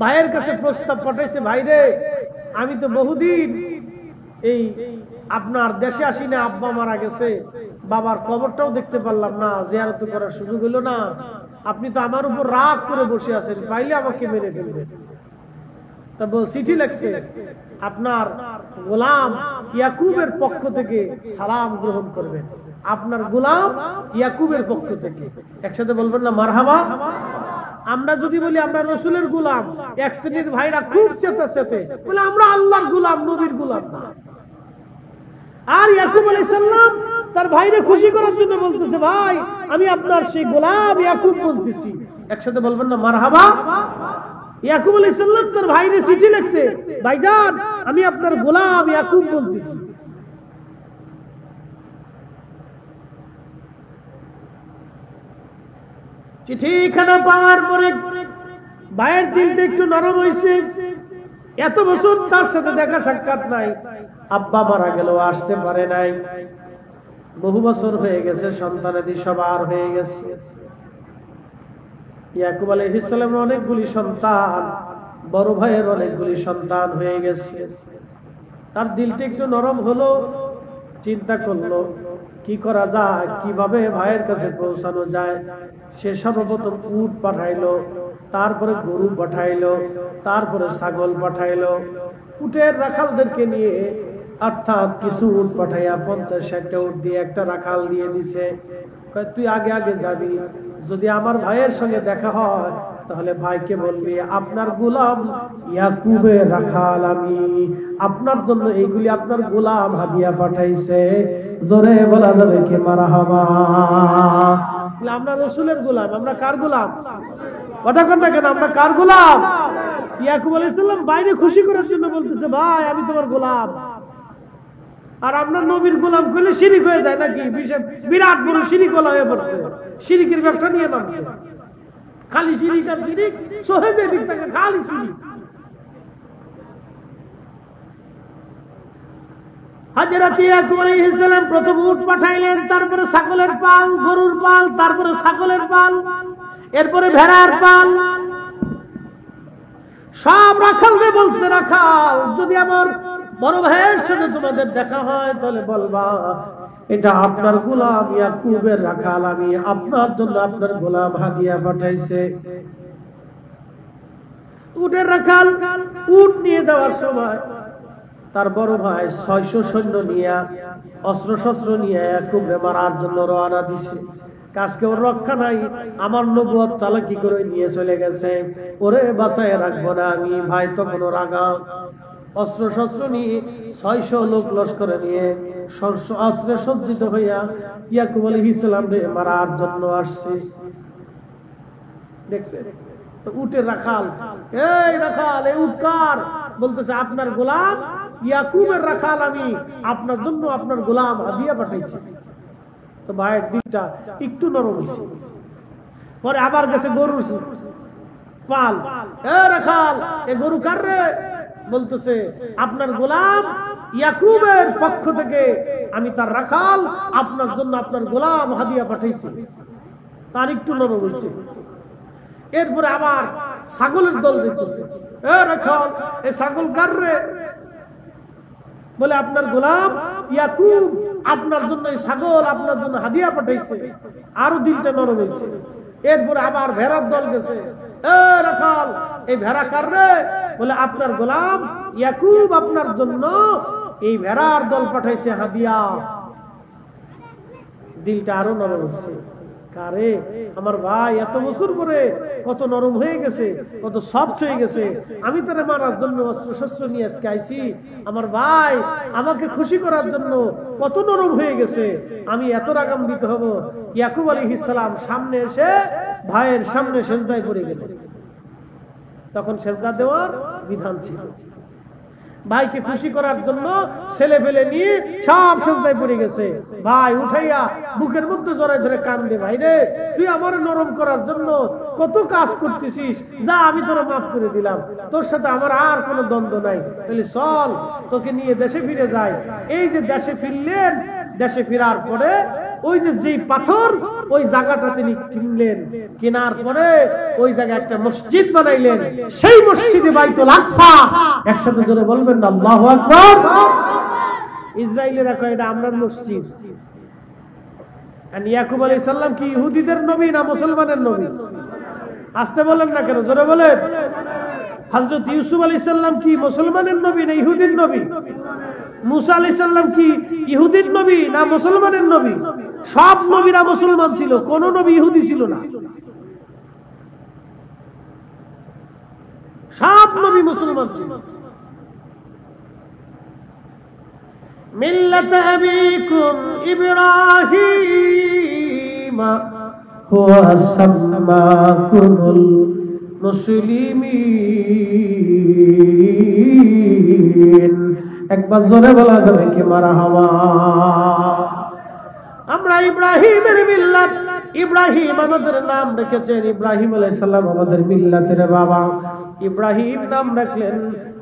ভাইয়ের কাছে প্রস্তাব পাঠাইছে, ভাইরে আমি তো বহুদিন এই আপনার দেশে আসি না, আব্বা মারা গেছে, বাবার কবরটাও দেখতে পারলাম না, জিয়ারত করার সুযোগ হলো না। আপনি তো আমার উপর রাগ করে বসে আছেন, পাইলে আমাকে মেরে ফেলবেন। তবে চিঠি লিখছে, আপনার গোলাম ইয়াকুবের পক্ষ থেকে সালাম গ্রহণ করবেন। আপনার গোলাম ইয়াকুবের পক্ষ থেকে, একসাথে বলবেন না মারহাবা। আমরা যদি বলি আমরা রাসূলের গোলাম, এক শ্রেণীর ভাইরা খুব চেতে বলে আমরা আল্লাহর গোলাম, নবীর গোলাম না। আর ইয়াকুব আলাইহিস সালাম তার ভাইরে খুশি করার জন্য বলতেছে, ভাই আমি আপনার সেই গোলাম ইয়াকুব বলতেছি। একসাথে বলবেন না মারহাবা। ইয়াকুব আলাইহিস সালাম তার ভাইরে চিঠি লিখছে, ভাইজান আমি আপনার গোলাম ইয়াকুব বলতেছি। চিঠিখানা পাওয়ার পরে ভাইয়ের দিলটা একটু নরম হয়েছে। এত বছর তার সাথে দেখা সাক্ষাৎ নাই, আব্বা মারা গেল, আসতে পারে নাই, বহু বছর হয়ে গেছে, সন্তানাদি সবার হয়ে গেছে। ইয়াকুব আলাইহিস সালামের অনেকগুলি সন্তান, বড় ভাইয়ের অনেকগুলি সন্তান হয়ে গেছে। তার দিলটা একটু নরম হলো, চিন্তা করলো কি করা যায়, কিভাবে ভাইয়ের কাছে পৌঁছানো যায়। সে সর্বপ্রথম উট পাঠাইলো, তারপরে গরু পাঠাইলো, তারপরে ছাগল পাঠাইলো। উটের রাখালদেরকে নিয়ে, অর্থাৎ কিছু উট পাঠাইয়া 50-60টা উট দিয়ে একটা রাখাল দিয়ে দিছে। তুই আগে আগে যাবি, যদি আমার ভাইয়ের সঙ্গে দেখা হয় তাহলে ভাইকে বলবি আপনার গোলাম ইয়াকুবের রাখাল আমি, আপনার জন্য এইগুলি আপনার গোলাম হাদিয়া পাঠাইছে। জোরে বলা যাবে কি মারহাবা। আমরা রাসূলের গোলাম, আমরা কার গোলাম? কথা কন না কেন, আমরা কার গোলাম? ইয়াকুব আলাইহিস সালাম বাইরে খুশি করার জন্য বলতেছে ভাই আমি তোমার গোলাম। আর আপনার নবীর গোলাম করলে শিরিক হয়ে যায় নাকি? বিরাট বড় শিরিক হয়ে পড়ছে, শিরিকের ব্যবসা নিয়ে নামছে, খালি শিরিক আর শিরিক, সোহেদের দিক থেকে খালি শিরিক। হযরত ইয়াকুব আলাইহিস সালাম প্রথম উট পাঠাইলেন, তারপরে ছাগলের পাল, গরুর পাল, তারপরে ছাগলের পাল, এরপরে ভেড়ার পাল। সব রাখালকে বলছে রাখাল যদি আমার বড় ভাইয়ের সাথে তোমাদের দেখা হয় তাহলে বলবা এটা আপনার গোলাম ইয়াকুবের রাখাল, আমি আপনার জন্য আপনার গোলাম হাদিয়া পাঠাইছে। উটের রাখাল উট নিয়ে যাওয়ার সময় তার বড় ভাই 600 সৈন্য নিয়ে অস্ত্র শস্ত্র নিয়ে ইয়াকুবকে মারার জন্য রওনা দিছে। কাজকে ওর রক্ষা নাই, আমার নবুয়ত চালাকি করে নিয়ে চলে গেছে, ওরে বাঁচায় রাখবো না আমি। ভাই তখন রাগা অস্ত্র শস্ত্র নিয়ে 600 লোক লস্করে নিয়ে অস্ত্রে সজ্জিত হইয়া ইয়াকুব আলাইহিস সালামকে মারার জন্য আসছে। দেখছে তো উটের রাখাল, এই রাখাল এই উট কার? বলতেছে আপনার গোলাম ইয়াকুবের রাখাল আমি, আপনার জন্য আপনার গোলাম হাদিয়া পাঠাইছি। তো ভাইয়ের দিকটা একটু নরম হয়েছে। পরে আবার গেছে গরুর পাল, এ রাখাল এ গরু কার রে? বলতেছে আপনার গোলাম ইয়াকুবের পক্ষ থেকে আমি তার রাখাল, আপনার জন্য আপনার গোলাম হাদিয়া পাঠাইছি। তার একটু নরম হয়েছে। এরপরে আবার ছাগলের দল দিতেছে, এ রাখাল এ ছাগল কার রে? বলে আপনার গোলাম ইয়াকুব আপনার জন্য এই ছাগল আপনার জন্য হাদিয়া পাঠাইছে। আরো দিলটা নরম হয়েছে। এরপরে আবার ভেড়ার দল গেছে, এ রাখাল এই ভেড়া কার রে? বলে আপনার গোলাম ইয়াকুব আপনার জন্য এই ভেড়ার দল পাঠাইছে হাদিয়া। দিলটা আরো নরম হচ্ছে। কারে? আমার ভাই এত বছর পরে কত নরম হয়ে গেছে, কত সফট হয়ে গেছে। আমি তারে মারার জন্য অস্ত্র শস্ত্র নিয়ে আজকে আইছি, আমার ভাই আমাকে খুশি করার জন্য কত নরম হয়ে গেছে, আমি এত রাগান্বিত হব? ইয়াকুব আলাইহিস সালাম সামনে এসে ভাইয়ের সামনে সেজদায় পড়ে গেলেন। তখন সেজদা দেওয়ার বিধান ছিল। ভাইকে খুশি করার জন্য ছেলে ফেলে নিয়ে সব সেজদায় পড়ে গেছে। ভাই উঠাইয়া বুকের মধ্যে জড়ায় ধরে কান্দে, ভাই রে তুই আমার নরম করার জন্য কত কাজ করতেছিস, যা আমি তোরা মাফ করে দিলাম, তোর সাথে আমার আর কোনো দ্বন্দ্ব নাই, তাহলে চল তোকে নিয়ে দেশে ফিরে যাই। এই যে দেশে ফিরলেন, দেশে ফেরার পরে ওই যে যেই পাথর ওই জায়গাটা তিনি কিনলেন, কেনার পরে ওই জায়গায় একটা মসজিদ বানাইলেন, সেই মসজিদে বাইতুল আকসা। একসাথে জোরে বলবেন না আল্লাহু আকবার। ইসরায়েলেরা কয় এটা আমরার মসজিদ। আর ইয়াকুব আলাইহিস সালাম কি ইহুদিদের নবী না মুসলমানের নবী? আসতে বলেন না কেন, জোরে বলেন। হযরত ইউসুফ আলাইহিস সালাম কি মুসলমানের নবী না ইহুদির নবী? মুসা আলাইহিস সালাম কি ইহুদির নবী না মুসলমানের নবী? সব নবীরা মুসলমান ছিল, কোন নবী ইহুদি ছিল না। সব নবী মুসলমান ছিল। মিল্লাত আবিকুম ইব্রাহিম হুয়া সাম্মাকুমুল মুসলিমিন। একবার জোরে বলা যাবে কি মারহাবা। আমরা ইব্রাহিমের মিল্লাত, ইব্রাহিম আমাদের নাম রেখেছেন, ইব্রাহিম আলাইহিস সালাম আমাদের মিল্লাতের বাবা। ইব্রাহিম নাম রাখলেন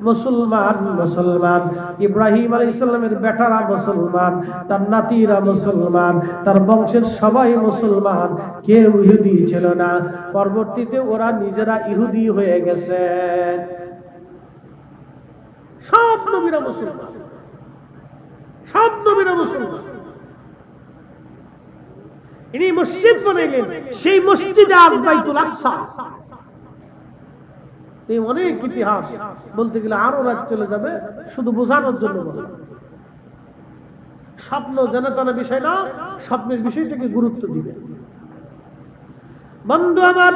মুসলমান, মুসলমান। ইব্রাহিম আলাইহিস সালামের বেটারা মুসলমান, তার নাতিরা মুসলমান, তার বংশের সবাই মুসলমান, কেউ ইহুদি ছিল না। পরবর্তীতে ওরা নিজেরা ইহুদি হয়ে গেছে। সব নবীরা মুসলমান, সব নবীরা মুসলমান। ইনি মসজিদ বানাইলেন, সেই মসজিদে আজ বাইতুল আকসা। এই অনেক ইতিহাস বলতে গেলে আরো রাত চলে যাবে, শুধু বোঝানোর জন্য বললাম। স্বপ্ন জানাতানা বিষয় না, স্বপ্নের বিষয়টাকে গুরুত্ব দিবেন। বন্ধু আমার,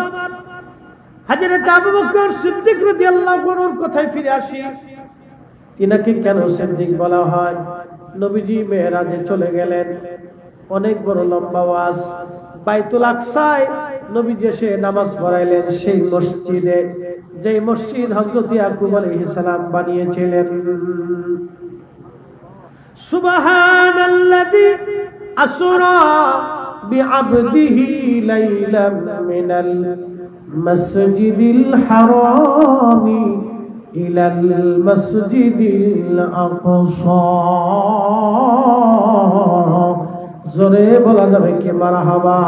হযরত আবু বকর সিদ্দিক রাদিয়াল্লাহু আনহুর কথায় ফিরে আসি। তিনাকে কেন সিদ্দিক বলা হয়? নবীজি মেরাজে চলে গেলেন। অনেক বড় লম্বা ওয়াজ। বাইতুল আকসায় নবীজি এসে নামাজ পড়াইলেন সেই মসজিদে, যে মসজিদ হযরত ইয়াকুব আলাইহিস সালাম বানিয়েছিলেন। সুবহানাল্লাযী আসরা বিআবদিহি লাইলাম মিনাল মাসজিদিল হারামি ইলাল মাসজিদিল আকসা। জোরে বলা যাবে কি মারহাবা।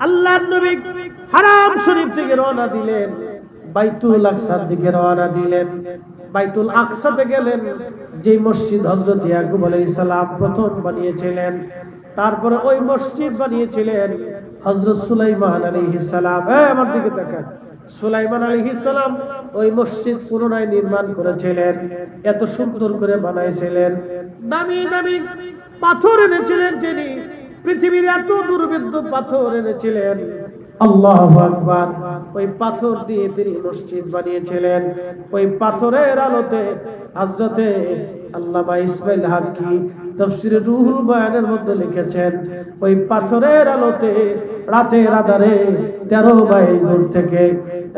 আল্লাহর নবী হারাম শরীফ থেকে রওনা দিলেন, বাইতুল আকসার দিকে রওনা দিলেন। বাইতুল আকসাতে গেলেন, যে মসজিদ হযরত ইয়াকুব আলাইহিস সালাম প্রথম বানিয়েছিলেন। তারপরে ওই মসজিদ বানিয়েছিলেন হযরত সুলাইমান আলাইহিস সালাম। আমার দিকে তাকান। সুলাইমান আলাইহিস সালাম ওই মসজিদ পুনরায় নির্মাণ করেছিলেন, এত সুন্দর করে বানাইছিলেন। দামি দামি পাথর এনেছিলেন তিনি, পৃথিবীর এত দুর্ভেদ্য পাথর এনেছিলেন। আল্লাহু আকবার। ওই পাথর দিয়ে তিনি মসজিদ বানিয়েছিলেন। ওই পাথরের আলোতে হযরতে আল্লামা ইসমাইল হাক্কি তাফসীরে রুহুল বয়ানের মধ্যে লিখেছেন, ওই পাথরের আলোতে রাতের আধারে 13 মাইল দূর থেকে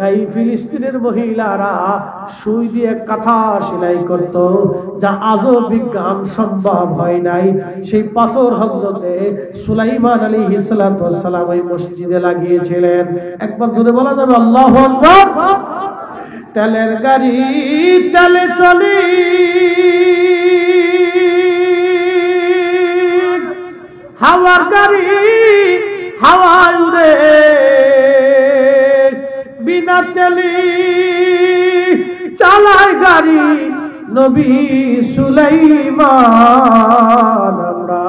এই ফিলিস্তিনের মহিলারা সুই দিয়ে কাঁথা সেলাই করত, যা আজও বিজ্ঞান সম্ভব হয় নাই। সেই পাথর হযরতে সুলাইমান আলাইহিস সালাতু ওয়াস সালাম ওই মসজিদে লাগিয়েছিলেন। একবার জোরে বলা যাবে আল্লাহু আকবার। তেলের গাড়ি তেলে চলে, হাওয়ার গাড়ি হাওয়ায় উড়ে, বিনা তেলে চালায় গাড়ি নবী সুলাইমান। আমরা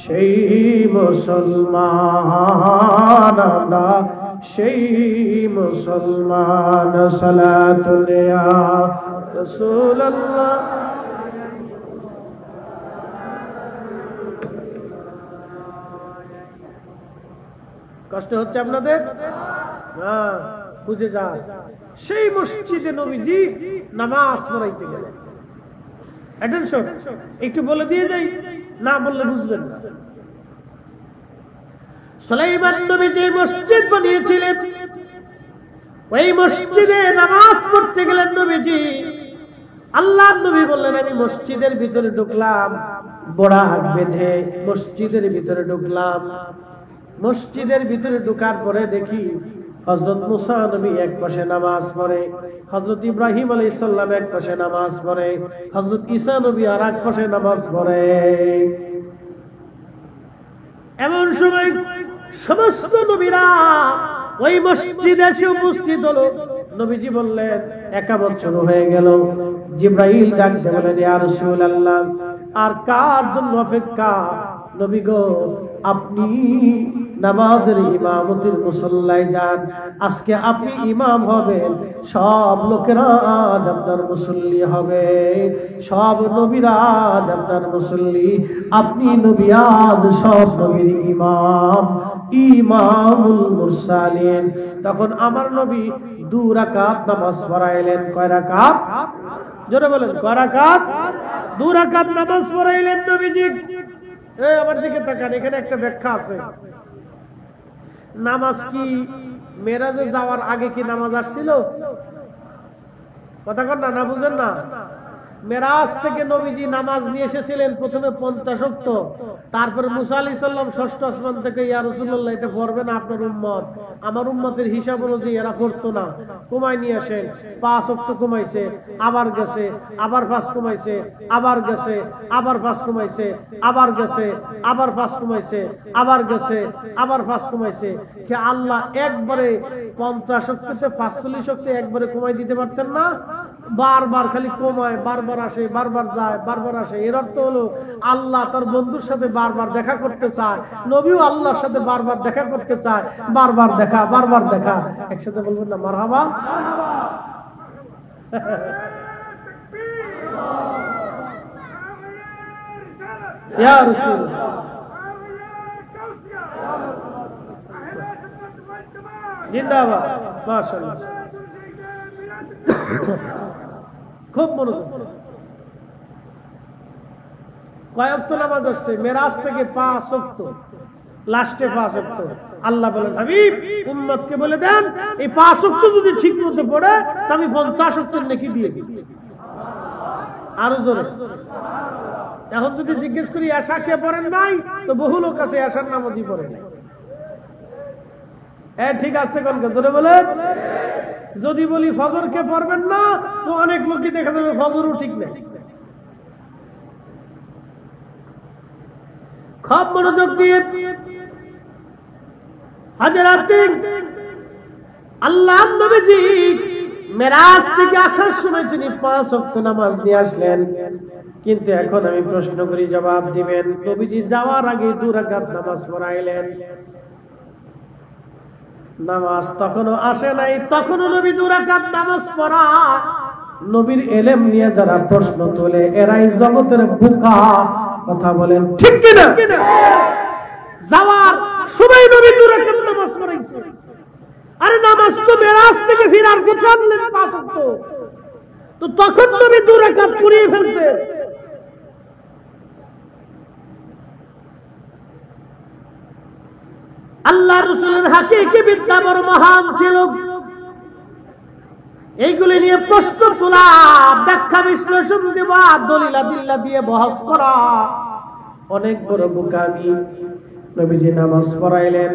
সেই মুসলমান, আমরা সেই মুসলমান। সালাতুল ইয়া রাসূলুল্লাহ। কষ্ট হচ্ছে আপনাদের? হ্যাঁ, বুঝে যান। সেই মসজিদে নবীজি নামাজ পড়াইতে গেলেন। অ্যাটেনশন, একটু বলে দিয়ে যাই, না বললে বুঝবেন না। সুলাইমান নবী যে মসজিদ বানিয়েছিলেন, ওই মসজিদে নামাজ পড়তে গেলেন নবীজি। আল্লাহর নবী বললেন, আমি মসজিদের ভিতরে ঢুকলাম, বোরাক বেঁধে মসজিদের ভিতরে ঢুকলাম। মসজিদের ভিতরে ঢোকার পরে দেখি হযরত মুসা নবী এক পাশে নামাজ পড়ে, হযরত ইব্রাহিম আলাইহিস সালাম এক পাশে নামাজ পড়ে, হযরত ঈসা নবী আর এক পাশে নামাজ পড়ে। এমন সময় সমস্ত নবীরা ওই মসজিদে এসে উপস্থিত হলো। নবীজি বললেন, একামত শুরু হয়ে গেল। জিবরাইল ডাক দিয়ে বলেন, ইয়া রাসূলুল্লাহ, আর কার জন্য অপেক্ষা? নবী গো, আপনি নামাজের ইমামতির মুসল্লায় যান। আজকে আপনি ইমাম হবেন, সব লোকেরা আজ আপনার মুসল্লি হবে, সব নবীরা আজ আপনার মুসল্লি। আপনি নবী আজ সব নবীর ইমাম, ইমামুল মুরসালিন। তখন আমার নবী 2 রাকাত নামাজ পড়াইলেন। কয় রাকাত? জোরে বলেন, কয় রাকাত? 2 রাকাত নামাজ পড়াইলেন নবীজি। আমার দিকে তাকান, এখানে একটা ব্যাখ্যা আছে। নামাজ কি মেরাজে যাওয়ার আগে কি নামাজ আসছিল? কথা কন না, না বুঝেন না? মেরাজ থেকে নবীজি নামাজ নিয়ে এসেছিলেন প্রথমে 50 ওয়াক্ত। তারপরে মুসা আলাইহিস সালাম 6ষ্ঠ আসমান থেকে, ইয়া রাসূলুল্লাহ, এটা পড়বে না আপনার উম্মত, আমার উম্মতের হিসাব অনুযায়ী এরা পড়তো না, কমায় নিয়ে আসেন। 5 ওয়াক্ত কমাইছে, আবার গেছে, আবার 5 কমাইছে, আবার গেছে, আবার 5 কমাইছে, আবার গেছে, আবার 5 কমাইছে, আবার গেছে, আবার 5 কমাইছে। কে আল্লাহ একবারে 50 ওয়াক্ততে 45 ওয়াক্ত একবারে কমাই দিতে পারতেন না? বারবার খালি কমায়, বারবার আসে, বারবার যায়, বারবার আসে। এর অর্থ হলো আল্লাহ তার বন্ধুর সাথে বারবার দেখা করতে চায়, নবীও আল্লাহর সাথে বারবার দেখা করতে চায়। বারবার দেখা, বারবার দেখা। একসাথে বলবেন না মারহাবা? ইয়া রাসূল, জিন্দাবাদ, মাশাআল্লাহ। খুব মনোযোগ। কয় ওয়াক্ত নামাজ আসছে? মেরাজ থেকে 5 ওয়াক্ত, লাস্টে 5 ওয়াক্ত। আল্লাহ বলেন, হাবিব উম্মতকে বলে দেন এই 5 ওয়াক্ত যদি ঠিক মতো পড়ে তা আমি 50 ওয়াক্তের নেকি দিয়ে দিই। আরো জোরে। এখন যদি জিজ্ঞেস করি এশা কে পড়েন নাই, তো বহু লোক আছে এশার নামাজই পড়ে নাই। ঠিক আছে কোন জোরে বলেন। যদি বলি ফজর কে পড়বেন না, তো অনেক লোকই দেখা যাবে ফজরও ঠিক নেই। খুব মনোযোগ দিয়ে হযরত আল্লাহর নবীজি মেরাজ থেকে আসার সময় তিনি 5 ওয়াক্ত নামাজ নিয়ে আসলেন। কিন্তু এখন আমি প্রশ্ন করি, জবাব দিবেন। নবীজি যাওয়ার আগে 2 রাকাত নামাজ পড়াইলেন, নামাজ তখনও আসে নাই, তখনও নবী 2 রাকাত নামাজ পড়া। নবীর ইলম নিয়ে যারা প্রশ্ন তোলে এরাই জগতের বোকা। কথা বলেন ঠিক কিনা? যাওয়ার সময় নবী 2 রাকাত নামাজ পড়াইছে। আরে নামাজ তো মেরাজ থেকে ফিরার পথে আনলেন 5 ওয়াক্ত, তো তখন নবী 2 রাকাত পড়িয়ে ফেলছে। আল্লাহ রাসূলের হাকিকি বিদ্যা বড় মহান ছিল। এইগুলি নিয়ে প্রশ্ন তোলা, ব্যাখ্যা বিশ্লেষণ দেওয়া, দলিল আদিল্লা দিয়ে বহস করা অনেক বড় বোকামি। নবীজি নামাজ পড়াইলেন,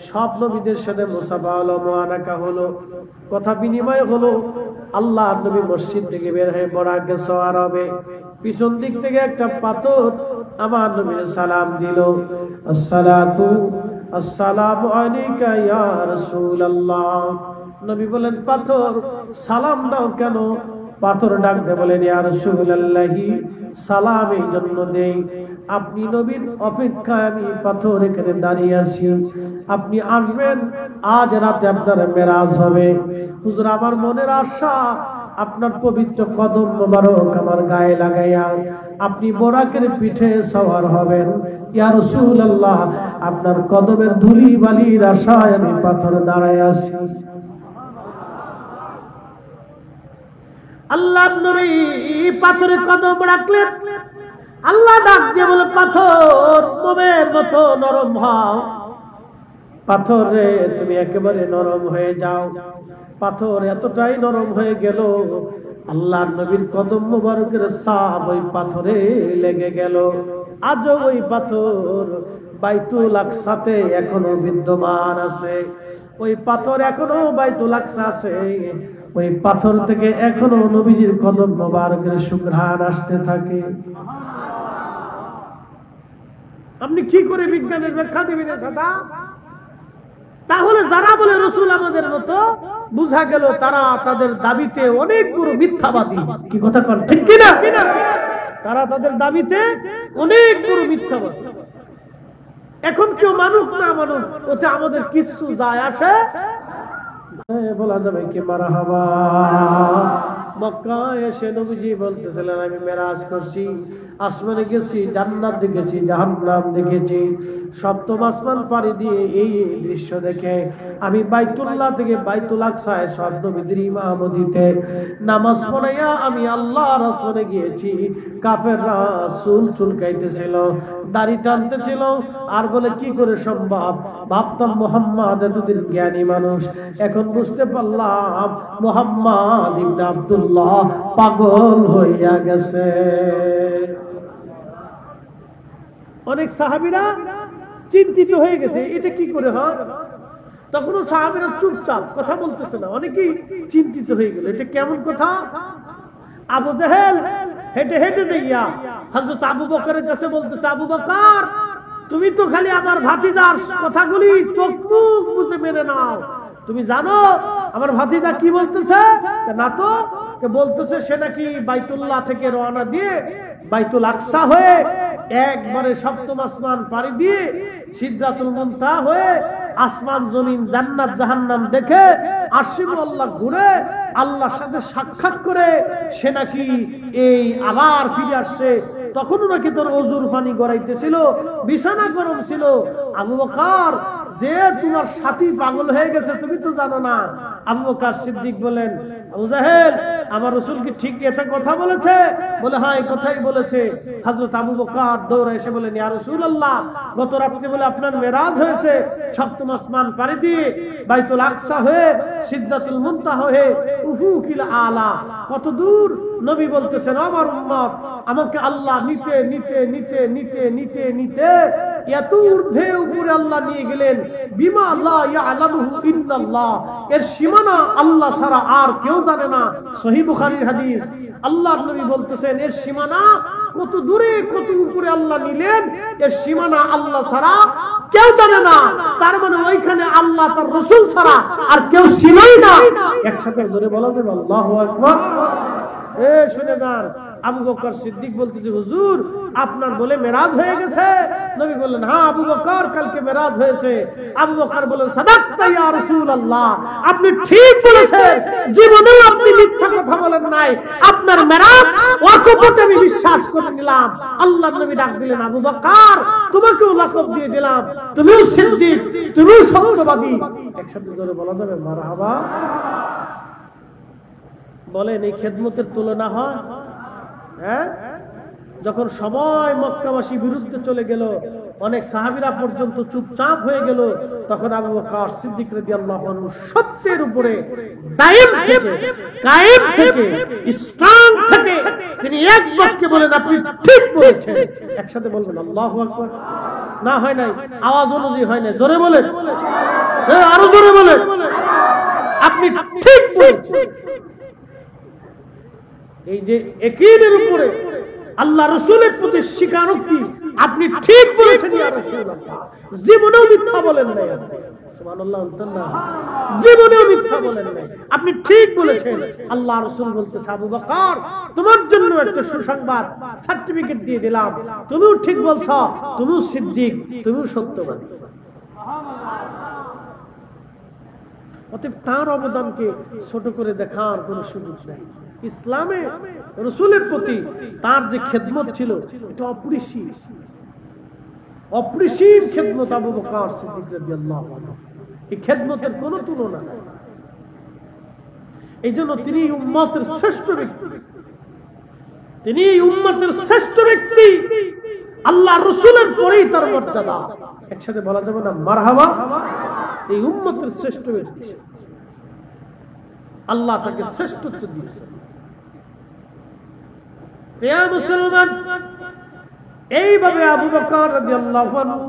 সব নবীদের সাথে মুসাফা হলো, মুআনাকা হলো, কথা বিনিময় হলো। আল্লাহ নবী মসজিদ থেকে বের হয়ে বরাক গেছে আরবে। পিছন দিক থেকে একটা পাথর আমার নবীর সালাম দিল, আসসালাতু আসসালামু আলাইকা ইয়া রাসূলুল্লাহ। নবী বলেন, পাথর সালাম দাও কেন? পাথর ডাক দে বলেন, ইয়া রাসূলুল্লাহি সালাম এই জন্য দেই, আপনি নবীর অপেক্ষায় আমি পাথর এখানে দাঁড়িয়ে আছি, আপনি আসবেন, আজ রাতে আপনার মেরাজ হবে। হুজুর আমার মনের আশা আপনার পবিত্র কদম মোবারক আমার গায়ে লাগাইয়া আপনি বোরাকের পিঠে সওয়ার হবেন। ইয়া রাসূলুল্লাহ আপনার কদমের ধুলি বালির আশায় আমি পাথর দাঁড়ায় আছি। আল্লাহ নবী পাথরে কদম রাখলেন। আল্লাহ ডাক দিয়ে বলে, পাথর মোমের মতো নরম হও, পাথর রে তুমি একেবারে নরম হয়ে যাও। পাথর এতটাই নরম হয়ে গেল, আল্লাহ নবীর কদম মোবারকের ছাপ ওই পাথরে লেগে গেল। আজও ওই পাথর বাইতুল আকসাতে এখনো বিদ্যমান আছে। ওই পাথর এখনো বাইতুল আকসা আছে। ওই পাথর থেকে এখনো নবীজির কদম মোবারকের সুঘ্রাণ আসতে থাকে। আপনি কি করে বিজ্ঞানের ব্যাখ্যা দিবেন সেটা? তাহলে যারা বলে রাসূল আমাদের মতো, বুঝা গেল তারা তাদের দাবিতে অনেক বড় মিথ্যাবাদী। কি কথা কন ঠিক কিনা? তারা তাদের দাবিতে অনেক বড় মিথ্যাবাদী। এখন কেউ মানুষ না মানুষ, ওতে আমাদের কিছু যায় আসে বলা যাবে কি মারহাবা। মক্কায় এসে নবীজি বলতেছিলেন, আমি মেরাজ করছি, আসমানে গেছি, জান্নাত দেখেছি, জাহান্নাম দেখেছি। সপ্তম আসমান পাড়ি দিয়ে এই দৃশ্য দেখে আমি বাইতুল্লাহ থেকে বাইতুল আকসায় সব নবীদের ইমামতিতে নামাজ পড়াইয়া আমি আল্লাহর আসমানে গিয়েছি। কাফেররা চুল চুলকাইতেছিল, দাড়ি টানতেছিল, আর বলে কি করে সম্ভব? ভাবতাম মুহাম্মদ এতদিন জ্ঞানী মানুষ, এখন বুঝতে পারলাম মুহাম্মদ ইবনে আব্দুল্লাহ পাগল হইয়া গেছে। অনেক সাহাবীরা চিন্তিত হয়ে গেছে, এটা কি করে হয়? তখনও সাহাবীরা চুপচাপ, কথা বলতেছে না। অনেকেই চিন্তিত হয়ে গেল, এটা কেমন কথা? আবু জাহেল হেঁটে হেঁটে যাইয়া হযরত আবু বকরের কাছে বলতেছে, আবু বকর তুমি তো খালি আমার ভাতিজার কথাগুলি চোখ মুখ বুঝে মেনে নাও, তুমি জানো আমার ভাতিজা কি বলতেছে? না তো, বলতেছে সে নাকি বাইতুল্লাহ থেকে রওনা দিয়ে বাইতুল আকসা হয়ে একবারে সপ্তম আসমান পাড়ি দিয়ে সিদরাতুল মুনতাহা হয়ে আসমান জমিন জান্নাত জাহান্নাম দেখে আশিমুল্লাহ ঘুরে আল্লাহর সাথে সাক্ষাৎ করে সে নাকি এই আবার ফিরে আসছে। তখনও নাকি তোর ওজুর পানি গড়াইতেছিল, বিছানা গরম ছিল। আবু বকর যে তোমার সাথী পাগল হয়ে গেছে তুমি তো জানো না। আবু বকর সিদ্দিক বলেন, আবু জাহেল আমার রাসূল কি ঠিক এটা কথা বলেছে? বলে হ্যাঁ এই কথাই বলেছে। হযরত আবু বকর দৌড়ে এসে বলেন, ইয়া রাসূলুল্লাহ, গত রাতে বলে আপনার মেরাজ হয়েছে, সপ্তম আসমান পাড়ি দিয়ে বাইতুল আকসা হয়ে সিদরাতুল মুনতাহা হয়ে উফুকিল আলা, কত দূর। নবী বলতেছেন, আমার উম্মত, আমাকে আল্লাহ নিতে নিতে নিতে নিতে নিতে নিতে এত ঊর্ধ্বে উপরে আল্লাহ নিয়ে গেলেন, বিমা লা ইয়ালামুহু ইল্লাল্লাহ, এর সীমানা আল্লাহ ছাড়া আর কেউ জানে না। সহিহ বুখারীর হাদিস। আল্লাহর নবী বলতেছেন, এর সীমানা কত দূরে কত উপরে আল্লাহ নিলেন, এর সীমানা আল্লাহ ছাড়া কেউ জানে না। তার মানে ওইখানে আল্লাহ তার রাসূল ছাড়া আর কেউ ছিলই না। একসাথে জোরে বলা যাবে আল্লাহু আকবার। শুনে যান, আবু বকর সিদ্দিক বলতেছে, হুজুর আপনার বলে মেরাজ হয়ে গেছে? নবী বললেন, হ্যাঁ আবু বকর, কালকে মেরাজ হয়েছে। আবু বকর বললেন, সাদাকতা ইয়া রাসূলুল্লাহ, আপনি ঠিক বলেছেন, জীবনেও আপনি মিথ্যা কথা বলেন নাই, আপনার মেরাজ ওয়াকফতে আমি বিশ্বাস করে নিলাম। আল্লাহর নবী ডাক দিলেন, আবু বকর, তোমাকেও লাকব দিয়ে দিলাম, তুমিও সিদ্দিক, তুমিও সত্যবাদী। একসাথে জোরে বলা যাবে মারহাবা। বলেন এই খেদমতের তুলনা হয়? হ্যাঁ, যখন সবাই মক্কাবাসী বিরুদ্ধে চলে গেল, অনেক সাহাবীরা পর্যন্ত চুপচাপ হয়ে গেল, তখন আবু বকর সিদ্দিক রাদিয়াল্লাহু আনহু সত্যের উপরে দায়িম থেকে, কায়েম থেকে, স্ট্রং থেকে তিনি এক বাক্যে বলেন, আপনি ঠিক বলেছেন। একসাথে বলবেন আল্লাহু আকবার। না হয় নাই, আওয়াজ অনুযায়ী হয় না, জোরে বলেন, আরো জোরে বলেন, আপনি ঠিক বলেছেন। এই যে ইয়াকিনের উপরে আল্লাহ রাসূলের প্রতি স্বীকারোক্তি, আপনি ঠিক বলেছেন ইয়া রাসূলুল্লাহ, জীবনেও মিথ্যা বলেন নাই। সুবহানাল্লাহ, জীবনেও মিথ্যা বলেন নাই, আপনি ঠিক বলেছেন। আল্লাহ রাসূল বলতেছে, আবু বকর, তোমার জন্য একটা সুসংবাদ, সার্টিফিকেট দিয়ে দিলাম, তুমিও ঠিক বলছো, তুমিও সিদ্দিক, তুমিও সত্যবাদী। অতএব তার অবদানকে ছোট করে দেখার কোনো সুযোগ নেই। ইসলামে রাসূলের প্রতি তার যে খেদমত ছিল, এটা অপরিসীম, অপরিসীম খেদমত আবু বকর সিদ্দিক রাদিয়াল্লাহু আনহু। এই খেদমতের কোনো তুলনা নাই। এই জন্য তিনি উম্মতের শ্রেষ্ঠ ব্যক্তি, তিনি উম্মতের শ্রেষ্ঠ ব্যক্তি। আল্লাহ রাসূলের পরেই তার মর্যাদা। একসাথে বলা যাবে না মারহাবা? এই উম্মতের শ্রেষ্ঠ ব্যক্তি, আল্লাহ তাকে শ্রেষ্ঠত্ব দিয়েছেন। প্রিয় মুসলমান, এইভাবে আবু বকর রাদিয়াল্লাহু আনহু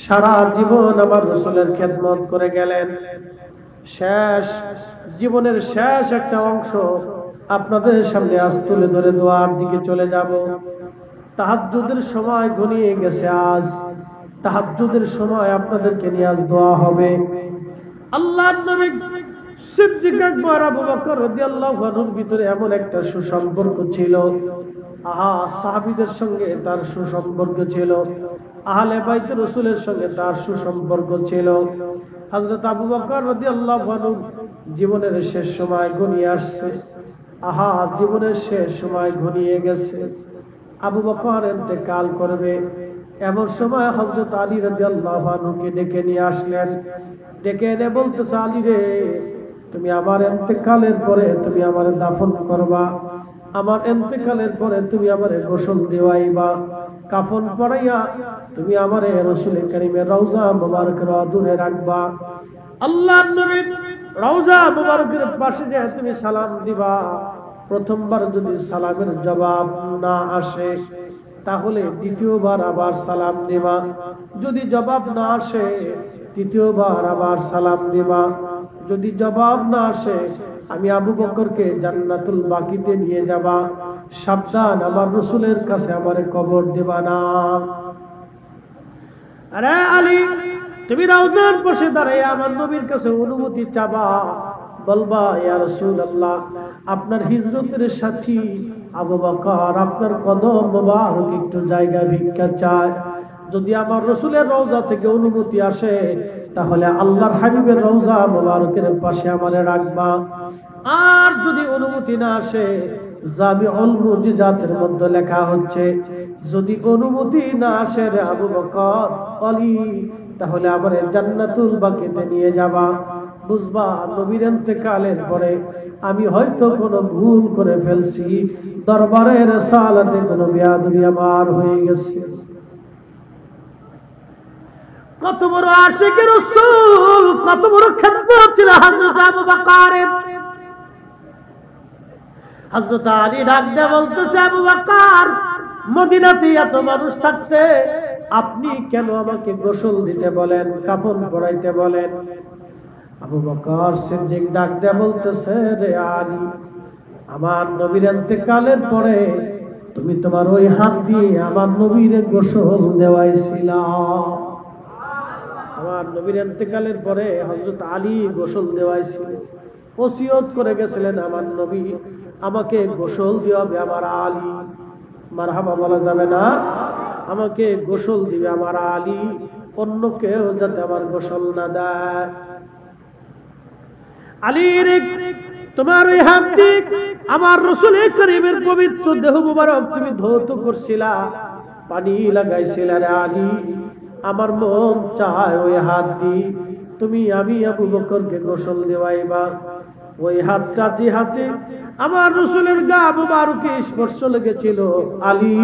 সারা জীবন আমার রাসূলের খেদমত করে গেলেন। শেষ জীবনের শেষ একটা অংশ আপনাদের সামনে আজ তুলে ধরে দোয়ার দিকে চলে যাব। তাহাজ্জুদের সময় ঘনিয়ে গেছে। আজ তাহাজ্জুদের সময় আপনাদেরকে নিয়ে আজ দোয়া হবে। আল্লাহর নবী সিদ্দিক আকবর আবু বকর রাদিয়াল্লাহু আনহুর ভিতরে এমন একটা সুসম্পর্ক ছিল। সাহাবীদের সঙ্গে তার সুসম্পর্ক ছিল, আহলে বাইত রাসূলের সঙ্গে তার সুসম্পর্ক ছিল। হযরত আবু বকর রাদিয়াল্লাহু আনহু জীবনের শেষ সময় ঘনিয়ে আসছে। জীবনের শেষ সময় ঘনিয়ে গেছে। আবু বকর ইন্তেকাল করবে, এমন সময় হযরত আলী রাদিয়াল্লাহু আনহুকে ডেকে নিয়ে আসলেন। ডেকে এনে বলতেছে, আলী রে, তুমি আমার ইন্তেকালের পরে তুমি আমারে দাফন করবা, আমার ইন্তেকালের পরে তুমি আমারে গোসল দেওয়াইবা, কাফন পরাইয়া তুমি আমারে রাসূল কারীমের রওজা মুবারকের দূরে রাখবা। আল্লাহর নবীর রওজা মুবারকের পাশে যে তুমি সালাম দিবা, প্রথমবার যদি সালামের জবাব না আসে তাহলে দ্বিতীয়বার আবার সালাম দিবা। যদি জবাব না আসে তৃতীয়বার আবার সালাম দিবা। যদি জবাব না আসে আমি আবু বকরকে জান্নাতুল বাকিতে নিয়ে যাবা। সাবধান, আমার রাসূলের কাছে আমারে কবর দিবা না। আরে আলী, তুমি রওজার পাশে দাঁড়ায় আমার নবীর কাছে অনুমতি চাবা, বলবা, ইয়া রাসূলুল্লাহ, আপনার হিজরতের সাথী আবু বকর আপনার কদম মোবারক একটু জায়গা ভিক্ষা চায়। যদি আমার রাসূলের রওজা থেকে অনুমতি আসে তাহলে আল্লাহর হাবিবের রওজা মোবারকের পাশে আমারে রাখবা। আর যদি অনুমতি না আসে, জামিউল মুজিজাতের মধ্যে লেখা হচ্ছে, যদি অনুমতি না আসে রে আবু বকর, আলী, তাহলে আমারে জান্নাতুল বাকিতে নিয়ে যাবা। বুঝবা নবীর ইন্তেকালের পরে আমি হয়তো কোনো ভুল করে ফেলছি, দরবারে রিসালাতে কোনো বেয়াদবি আমার হয়ে গেছে। কত বড় আশিক রাসূল, কত বড় খেদমত ছিল হযরত আবু বকরের। হযরত আলী ডাক দিয়ে বলতেছে, আবু বকর, মদিনাতে এত মানুষ থাকতে আপনি কেন আমাকে গোসল দিতে বলেন, কাফন পরাইতে বলেন? আবু বকর সিদ্দিক ডাক দিয়ে বলতেছে, রে আলী, আমার নবীর ইন্তেকালের পরে তুমি তোমার ওই হাত দিয়ে আমার নবীর গোসল দেওয়াইছিলা। আমার নবীর ইন্তেকালের পরে হযরত আলী গোসল দেওয়াইছিলেন, ওসিয়ত করে গেছিলেন, আমার নবী আমাকে গোসল দিবে আমার আলী। মারহাবা বলা যাবে না? আমাকে গোসল দিবে আমার আলী, অন্য কেউ যাতে আমার গোসল না দেয়। আলী রে, তোমার ওই হাত দিয়ে আমার রাসূল করিমের পবিত্র দেহ মুবারক তুমি ধৌত করছিলা, পানি লাগাইছিলা। রে আলী, আমার মন চায় ওই হাত দিয়ে আমি আবু বকরকে গোসল দেওয়াইবা। ওই হাতটা যে হাতে আমার রাসূলের গা মুবারকে স্পর্শ লেগেছিল, আলী,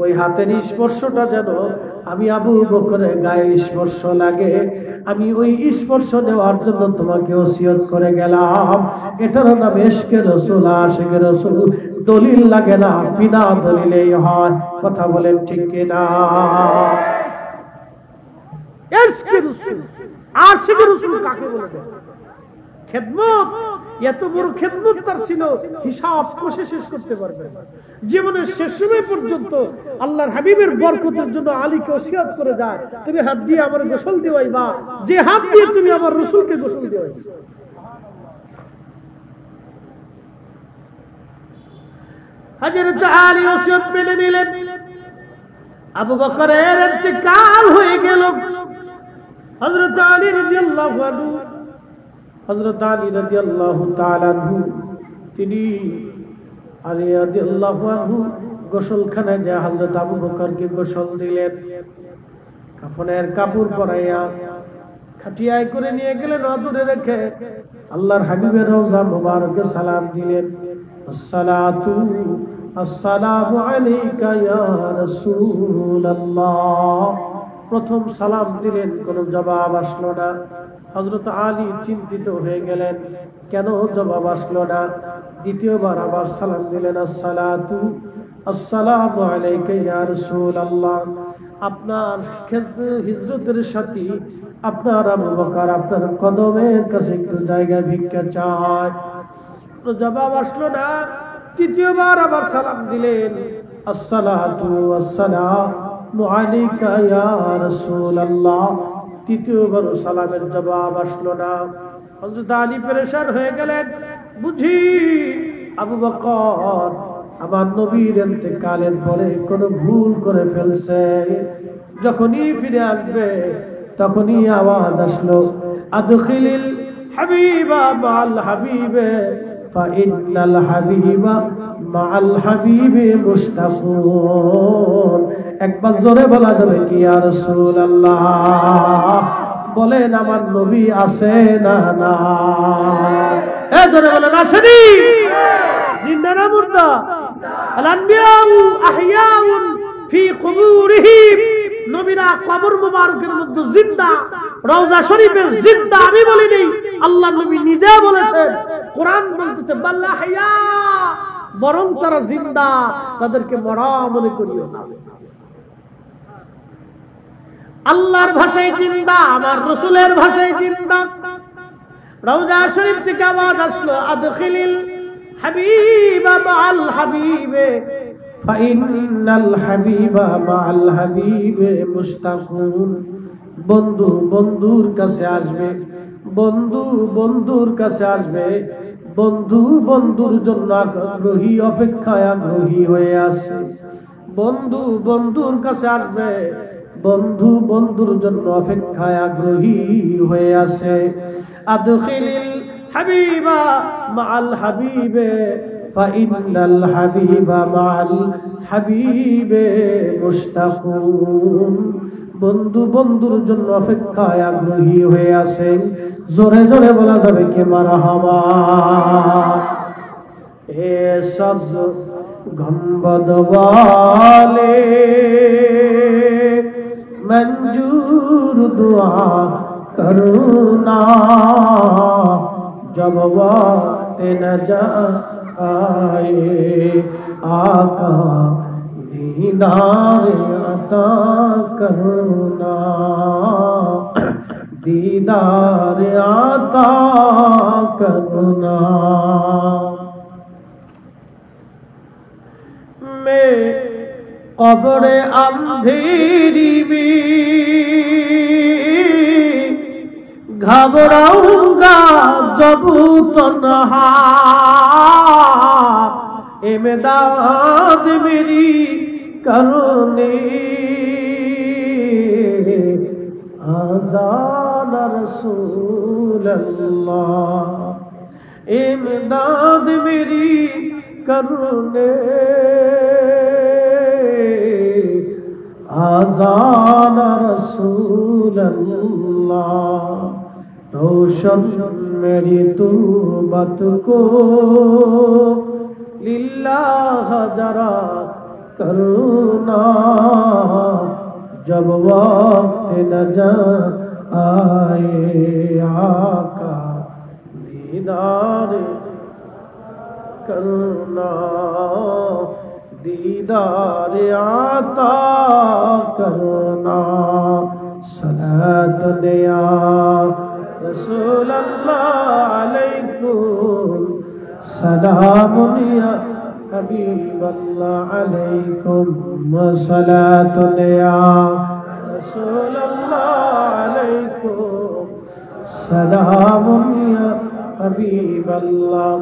ওই হাতের স্পর্শটা যেন আমি আবু বকরের গায়ে স্পর্শ লাগে। আমি ওই স্পর্শ নেওয়ার জন্য তোমাকে ওসিয়ত করে গেলাম। এটার নাম ইশকে রাসূল, আশিকে রাসূল। দলিল লাগে না, বিনা দলিলেই হয়। কথা বলেন ঠিক কিনা? ইশকে রাসূল, আশিকে রাসূল কাকে বলে দেয়? খেদমত, এত বড় খেদমত তার ছিল, হিসাব কষে শেষ করতে পারবে না। জীবনের শেষ সময় পর্যন্ত আল্লাহর হাবিবের বরকতের জন্য আলীকে ওসিয়ত করে যায়, তুমি হাত দিয়ে আমার গোসল দিওয়াইবা, যে হাত দিয়ে তুমি আমার রাসূলকে গোসল দিওয়াইবা। হযরত আলী ওসিয়ত মেনে নিলেন। আবু বকরের ইন্তেকাল হয়ে গেল। হযরত আলী রাদিয়াল্লাহু আনহু, হযরত আলী রাদিয়াল্লাহু তাআলা আনহু, তিনি আলী রাদিয়াল্লাহু আনহু গোসলখানায় যায় হযরত আবু বকরকে গোসল দিলেন। কাফনের কাপড় পরাইয়া খাটিয়ায় করে নিয়ে গেলেন, অদূরে রেখে আল্লাহর হাবিবের রওজা মুবারকে সালাম দিলেন। আসসালাতু আসসালামু আলাইকা ইয়া রাসূলুল্লাহ। প্রথম সালাম দিলেন, কোনো জবাব আসলো না। হযরত আলী চিন্তিত হয়ে গেলেন, কেন জবাব আসলো না? দ্বিতীয়বার আবার সালাম দিলেন, আসসালাতু আসসালামু আলাইকা ইয়া রাসূলুল্লাহ। আপনার হিজরতের সাথী আপনার আবু বকর আপনার কদমের কাছে একটু জায়গা ভিক্ষা চায়। জবাব আসলো না। তৃতীয়বার আবার সালাম দিলেন, আসসালাতু আসসালামু আলাইকা ইয়া রাসূলুল্লাহ। তৃতীয়বার সালামের জবাব আসলো না। হযরত আলী পেরেশান হয়ে গেলেন, বুঝি আবু বকর আমার নবীর ইন্তেকালের পরে কোনো ভুল করে ফেলছে। যখনই ফিরে আসবে তখনই আওয়াজ আসলো, আদখিলিল হাবিবা মাল হাবিবে ফাইন্নাল হাবিবা মাল হাবিবে মুশতাকুন। একবার জোরে বলা যাবে কি ইয়া রাসূলুল্লাহ? বলেন আমার নবী আছে না না? এ জোরে বলেন আসেনি? জিন্দা না মুর্দা? আল আনবিয়াউ আহইয়াউন ফি কুবুরিহিম। নবীরা কবর মুবারকের মধ্যে জিন্দা, রওজা শরীফে জিন্দা। আমি বলিনি, আল্লাহর নবী নিজে বলেছেন। কোরআন বলতেছে বাল্লা হায়া, বরং তারা জিন্দা, তাদেরকে মরা মনে করিও না। আল্লাহর ভাষায় জিন্দা, আমার রাসূলের ভাষায় জিন্দা। রওজা শরীফ থেকে আওয়াজ আসলো, আদখিলিল হাবিবা মাআল হাবিবে ফাইন্নাল হাবিবা মাআল হাবিবে মুশতাকুন। বন্ধু বন্ধুর কাছে আসবে, বন্ধু বন্ধুর কাছে আসবে, বন্ধু বন্ধুর জন্য আগ্রহী, অপেক্ষায় আগ্রহী হয়ে আছে। বন্ধু বন্ধুর কাছে আসবে, বন্ধু বন্ধুর জন্য অপেক্ষায় আগ্রহী হয়ে আছে। আদখিলিল হাবিবা মাআল হাবিবে ফাইন্নাল হাবিবা মাআল হাবিবে মুশতাকুন। বন্ধু বন্ধুর জন্য অপেক্ষায় আগ্রহী হয়ে আছে। জোরে জোরে বলা যাবে কে মারহাবা। হে সবজ গম্বদ वाले मंजूर दुआ करना जब वक्त नजा आए आका दीदार अता करना दीदार अता करना। मैं कब्र अंधेरी में घबराऊंगा जब तन्हा इमदाद मेरी करने आजान रसूल अल्लाह इमदाद मेरी करने आजान रसूल अल्लाह। रोशन मेरी तुरबत को लिल्लाह जरा करना जब वक्त नजा आए आका दीदार करना दीदार आता करना। सलात या रसूल अल्लाह अलैकुम सलाम या हबीब अल्लाह अलैकुम सलात या रसूल अल्लाह अलैकुम सलाम या हबीब अल्लाह